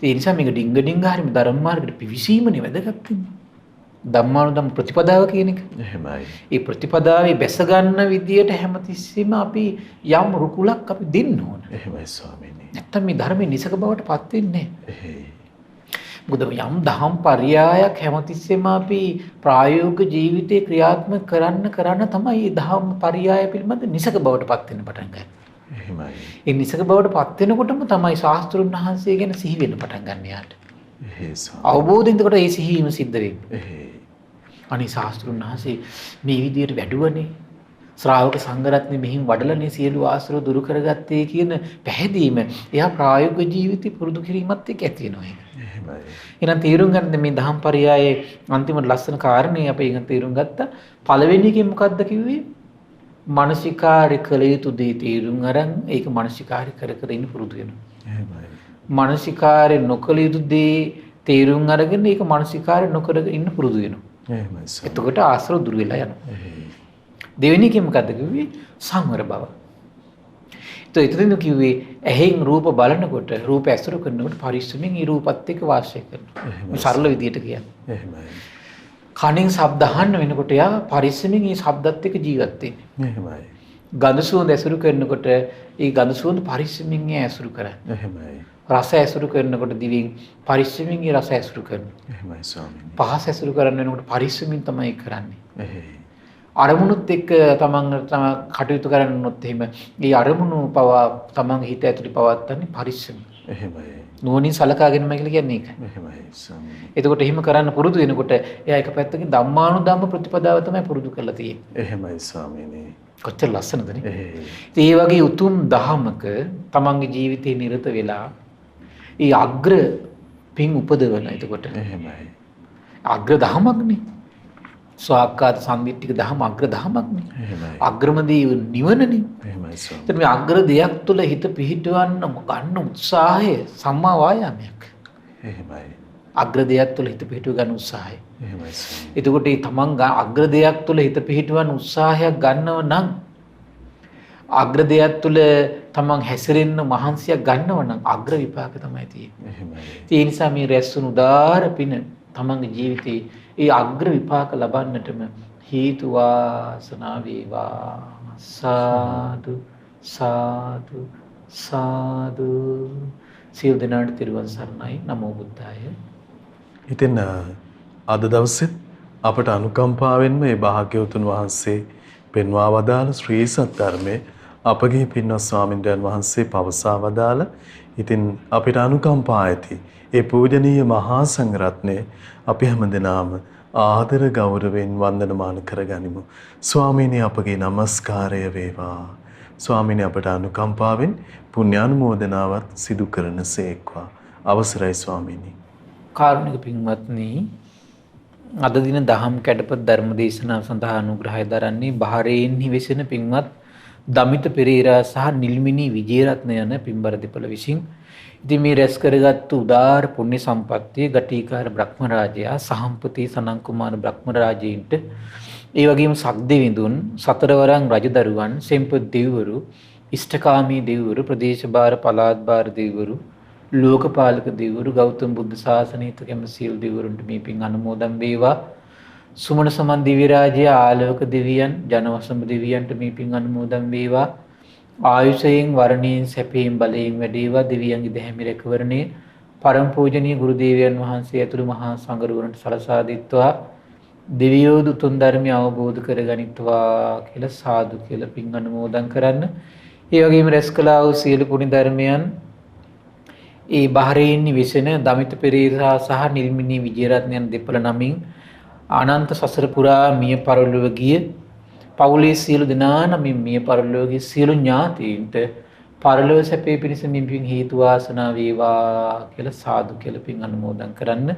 ඒ නිසා මේක ඩිංග හරිම ධර්ම මාර්ගයට පිවිසීමනේ වැදගත් වෙන්නේ. ධම්මානුධම්ම ප්‍රතිපදාව කියන එක. එහෙමයි. ඒ ප්‍රතිපදාවේ බැස ගන්න විදියට හැමතිස්සෙම අපි යම් රුකුලක් අපි දෙන්න ඕන. එහෙමයි ස්වාමීනි. නැත්තම් මේ ධර්මයේ නිසක බවට පත් වෙන්නේ නැහැ. එහෙයි. මොකද යම් දහම් පරයයක් හැමතිස්සෙම අපි ප්‍රායෝගික ජීවිතේ ක්‍රියාත්මක කරන්න තමයි මේ දහම් පරයය පිළිබඳ නිසක බවට පත් වෙන්න පටන් ගන්නේ. එහෙමයි. ඒ නිසක බවට පත් වෙනකොටම තමයි ශාස්ත්‍රුන් වහන්සේ ගැන සිහි වෙන්න පටන් ගන්න යාට. එහෙයි ස්වාමී. අවබෝධයෙන් එතකොට ඒ සිහිවීම සිද්ධ වෙන්නේ. එහෙයි. අනේ ශාස්ත්‍රුන් වහන්සේ මේ විදියට වැඩුවනේ. ශ්‍රාවක සංඝරත්නය මෙහින් වඩලනේ සියලු ආශ්‍රව දුරු කරගත්තේ කියන පැහැදීම එයා ප්‍රායෝගික ජීවිතේ පුරුදු කිරීමත් එක්ක ඇති වෙනවා ඒක. එහෙමයි. එහෙනම් තීරුම් ගන්න මේ දහම් පරයයේ අන්තිමට ලස්සන කාරණේ අපි ඒක තීරුම් ගත්තා. පළවෙනි එකේ මොකද්ද කිව්වේ? මානසිකාරය කළ යුතු දේ තීරුම් අරන් ඒක මානසිකාරය කර කර ඉන්න පුරුදු වෙනවා. එහෙමයි. මානසිකාරය නොකළ යුතු දේ තීරුම් අරගෙන ඒක මානසිකාරය නොකර ඉන්න පුරුදු වෙනවා. එහෙමයි ස්වාමී. එතකොට ආශ්‍රව දුර වෙලා යනවා. එහෙයි. දෙවෙනි එකේ මොකද්ද කිව්වේ? සංවර බව. එතන කිව්වේ ඇහෙන් රූප බලනකොට රූප ඇසුරු කරනකොට පරිස්සමෙන් ඒ රූපත් එක්ක වාසය කරනවා. මේ සරල විදියට කියන්නේ. එහෙමයි. කනින් ශබ්ද අහන්න වෙනකොට යා පරිස්සමෙන් ඒ ශබ්දත් එක්ක ජීවත් වෙන්නේ. එහෙමයි. ගඳ සුවඳ ඇසුරු කරනකොට ඒ ගඳ සුවඳ පරිස්සමෙන් ඇසුරු කරන්නේ. එහෙමයි. රස ඇසුරු කරනකොට දිවෙන් පරිස්සමෙන් ඒ රස ඇසුරු කරනවා. එහෙමයි ස්වාමීනි. පහස ඇසුරු කරන්න වෙනකොට පරිස්සමෙන් තමයි කරන්නේ. එහෙයි. අරමුණුත් එක්ක තමන් කටයුතු කරනොත් එහෙම ඒ අරමුණු පවා තමන්ගේ හිත ඇතුලේ පවත්න්නේ පරිස්සම. එහෙමයි. නුවණින් සලකාගෙනම කියලා කියන්නේ ඒක. එහෙමයි ස්වාමීනි. එතකොට එහෙම කරන්න පුරුදු වෙනකොට එයා එක පැත්තකින් ධම්මානුධම්ම ප්‍රතිපදාව තමයි පුරුදු කරලා තියෙන්නේ. එහෙමයි ස්වාමීනි. කොච්චර ලස්සනද නේ? එහෙයි. ඒ වගේ උතුම් දහමක තමන්ගේ ජීවිතේ නිරත වෙලා ඒ අග්‍ර පින් උපදවන. එතකොට එහෙමයි. අග්‍ර දහමක්නේ. ස්වාක්කාත සම්දිට්ඨික දහම අග්‍ර දහමක්නේ. එහෙමයි. අග්‍රමදී නිවනනේ. එහෙමයි ස්වාමීනි. එතන මේ අග්‍ර දෙයක් තුළ හිත පිහිටවන්න ගන්න උත්සාහය සම්මා වායාමයක්. එහෙමයි. අග්‍ර දෙයක් තුළ හිත පිහිටව ගන්න උත්සාහය. එහෙමයි ස්වාමීනි. එතකොට මේ තමන් අග්‍ර දෙයක් තුළ හිත පිහිටවන්න උත්සාහයක් ගන්නව නම් අග්‍ර දෙයක් තුළ තමන් හැසිරෙන්න මහන්සියක් ගන්නව නම් අග්‍ර විපාක තමයි තියෙන්නේ. එහෙමයි. ඒ නිසා මේ රැස්වුණු උදාාර පින තමන්ගේ ජීවිතේ ඒ අග්‍ර විපාක ලබන්නටම හේතු වාසනා වේවා. සාදු සාදු සාදු. සියලු දෙනාට තිරුවන් සරණයි. නමෝ බුද්ධාය. ඉතින් අද දවසේ අපට අනුකම්පාවෙන් මේ භාග්‍යවතුන් වහන්සේ පෙන්වා වදාළ ශ්‍රී සත්‍ය අපගේ පින්වත් ස්වාමින්වයන් වහන්සේ පවසා වදාළ. ඉතින් අපිට අනුකම්පා ඇති ඒ පූජනීය මහා සංඝරත්නය අපි හැමදෙනාම ආදර ගෞරවයෙන් වන්දනමාන කරගනිමු. ස්වාමීනි අපගේ নমස්කාරය වේවා. ස්වාමීනි අපට අනුකම්පාවෙන් පුණ්‍යානුමෝදනාවත් සිදු කරන සේක්වා. අවසරයි ස්වාමීනි. කාරුණික පින්වත්නි, අද දින දහම් කැඩපත ධර්ම දේශනාව සඳහා අනුග්‍රහය දරන්නේ බහරේන්හි වෙසෙන පින්වත් දමිත පෙරේරා සහ නිල්මිනි විජේරත්න යන පින්බර දෙපළ විසින්. ඉතින් මේ රැස් කරගත්තු උදාාර පුණ්‍ය සම්පත්තිය ගටිකාර බ්‍රහ්ම රාජයා සහම්පති සනන් කුමාර බ්‍රහ්ම රාජයින්ට ඒ වගේම සක්දෙවිඳුන් සතරවරන් රජදරුවන් සෙම්පත් දෙවිවරු ඉෂ්ඨකාමී දෙවිවරු ප්‍රදේශභාර පළාත් භාර දෙවිවරු ලෝකපාලක දෙවිවරු ගෞතම බුද්ධ ශාසනයට කැමති සියලු දෙවිවරුන්ට මේ පින් අනුමෝදන් වේවා. සුමන සමන් දිව්‍ය රාජ්‍ය ආලෝක දෙවියන් ජනවසම දෙවියන්ට මේ පින් අනුමෝදන් වේවා. ආයුෂයෙන් වර්ණයෙන් සැපයෙන් බලයෙන් වැඩේවා. දෙවියන්ගේ දැහැමි රැකවරණය පරම පූජනීය ගුරු දේවයන් වහන්සේ ඇතුළු මහා සංඝරුවනට සලසා දෙත්වා දෙවියෝ දුතුන් ධර්මය අවබෝධ කරගනිත්වා කියලා සාදු කියලා පින් අනුමෝදන් කරන්න. ඒ වගේම රැස් කළා වූ සියලු පුණ්‍ය ධර්මයන් ඒ බහරේන්හි වෙසෙන දමිත පෙරේරා සහ නිල්මිනි විජේරත්න යන දෙපළ නමින් අනන්ත සසර පුරා මිය පරලොව ගිය පවුලේ සියලු දෙනා නමින් මිය පරලොව ගිය සියලු ඥාතීන්ට පරලොව සැපේ පිණිස නිම්පින් හේතු වාසනා වේවා කියලා සාදු කියලා පින් අනුමෝදන් කරන්න.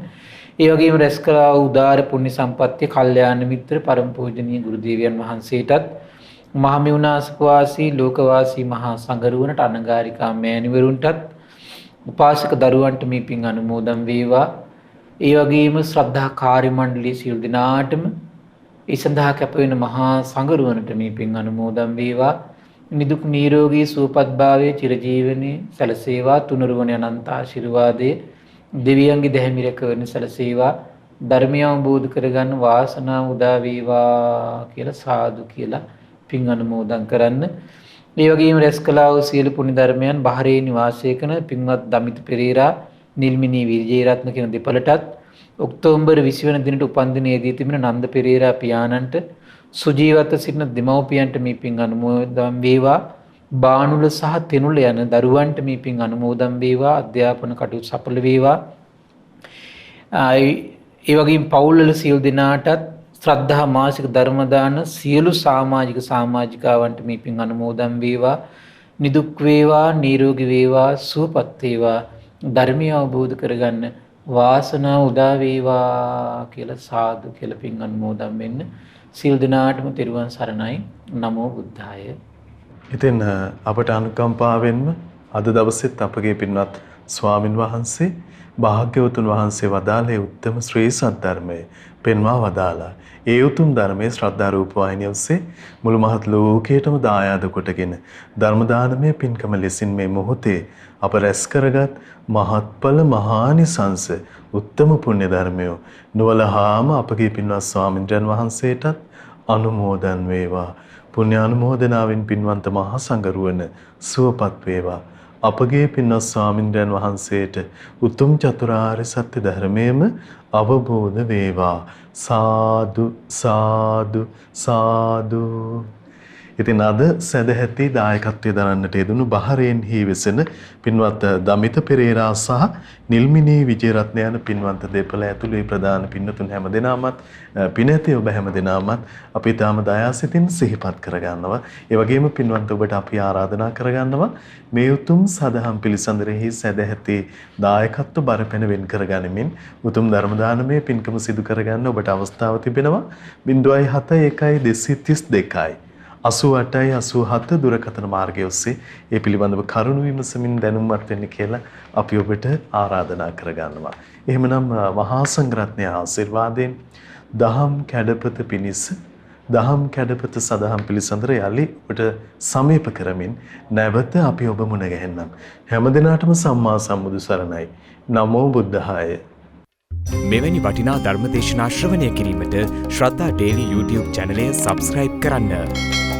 ඒ වගේම රැස් කළා වූ උදාාර පුණ්‍ය සම්පත්තිය කල්යාණ මිත්‍ර පරම පූජනීය ගුරු දේවයන් වහන්සේටත් මහමෙවුනාසක වාසී ලෝකවාසී මහා සංඝරුවනට අනගාരികා මෑණිවරුන්ටත් උපාසක දරුවන්ට මේ පින් අනුමෝදන් වේවා. ඒ වගේම ශ්‍රද්ධා කාර්ය මණ්ඩලයේ සියලු දෙනාටම ඒ සඳහා කැප වෙන මහා සංඝරුවනට මේ පින් අනුමෝදන් වේවා. නිදුක් නිරෝගී සුවපත් භාවයේ චිරජීවනයේ සැලසේවා. තුනුරුවන අනන්ත ආශිර්වාදයේ දෙවියන්ගේ දැහැමි රැකවරණ සැලසේවා. ධර්මය අවබෝධ කරගන්න වාසනාව උදා වේවා කියලා සාදු කියලා පින් අනුමෝදන් කරන්න. මේ වගේම රැස් කළා වූ සියලු පුණ්‍ය ධර්මයන් බහරේ නිවාසය කරන පින්වත් දමිත පෙරේරා නිල්මිනි විජේරත්න කියන දෙපළටත් ඔක්තෝබර් 20 වෙනි දිනට උපන්දිනයේදී තිබෙන නන්ද පෙරේරා පියාණන්ට සුජීවත්ව සිටින දෙමව්පියන්ට මේ පින් අනුමෝදන් වේවා. බානුල සහ තෙනුල යන දරුවන්ට මේ පින් අනුමෝදන් වේවා. අධ්‍යාපන කටයුතු සඵල වේවා. ඒ වගේම පවුල්වල සියලු දෙනාටත් ශ්‍රද්ධා මාසික ධර්ම දාන සියලු සමාජිකාවන්ට මේ පින් අනුමෝදන් වේවා. නිදුක් වේවා නිරෝගී වේවා සුවපත් වේවා. ධර්මය අවබෝධ කරගන්න වාසනාව උදා වේවා කියලා සාදු කියලා පින් අනුමෝදන් වෙන්න. සියලු දෙනාටම තෙරුවන් සරණයි. නමෝ බුද්ධාය. ඉතින් අපට අනුකම්පාවෙන්ම අද දවසෙත් අපගේ පින්වත් ස්වාමින් වහන්සේ භාග්‍යවතුන් වහන්සේ වදාළේ උත්තම ශ්‍රී සද්ධර්මයේ පෙන්වා වදාලා. ඒ උතුම් ධර්මයේ ශ්‍රද්ධා රූප වාහිනිය ඔස්සේ මුළු මහත් ලෝකයටම දායාද කොටගෙන ධර්ම දානමය පින්කම ලෙසින් මේ මොහොතේ අප රැස් කරගත් මහත්ඵල මහානිසංස උත්තම පුණ්‍ය ධර්මය නොවලහාම අපගේ පින්වත් ස්වාමින්ද්‍රයන් වහන්සේටත් අනුමෝදන් වේවා. පුණ්‍ය අනුමෝදනාවෙන් පින්වන්ත මහා සංඝරුවන සුවපත් වේවා. අපගේ පින්වත් ස්වාමින්ද්‍රයන් වහන්සේට උතුම් චතුරාර්ය සත්‍ය ධර්මයේම අවබෝධ වේවා. සාදු සාදු සාදු. ඉතින් අද සදැහැති දායකත්වයේ දරන්නට යෙදුණු බහරේන්හි වෙසෙන පින්වත් දමිත පෙරේරා සහ නිල්මිනි විජේරත්න යන පින්වන්ත දෙපළ ඇතුළේ ප්‍රධාන පින්වතුන් හැමදෙනාමත් පිනැති ඔබ හැමදෙනාමත් අපි තාම දයාසිතින් සිහිපත් කරගන්නවා. ඒ වගේම පින්වන්ත ඔබට අපි ආරාධනා කරගන්නවා මේ උතුම් සදහම් පිළිසඳරෙහි සදැහැති දායකත්ව බරපැන වෙන් කරගනිමින් උතුම් ධර්ම දානමය පින්කම සිදු කරගන්න ඔබට අවස්ථාව තිබෙනවා. 071 222 88 දුරකථන මාර්ගය ඔස්සේ ඒ පිළිබඳව කරුණු විමසමින් දැනුම්වත් වෙන්න කියලා අපි ඔබට ආරාධනා කරගන්නවා. එහෙමනම් මහා සංඝරත්නය ආශිර්වාදයෙන් දහම් කැඩපත පිණිස දහම් කැඩපත සදහම් පිළිසඳර යලි ඔබට සමීප කරමින් නැවත අපි ඔබ මුණ ගැහෙන්නම්. හැමදිනාටම සම්මා සම්බුදු සරණයි. නමෝ බුද්ධාය. මෙවැනි වටිනා ධර්ම දේශනා ශ්‍රවණය කිරීමට ශ්‍රද්ධා ඩේලි YouTube චැනලය සබ්ස්ක්‍රයිබ් කරන්න.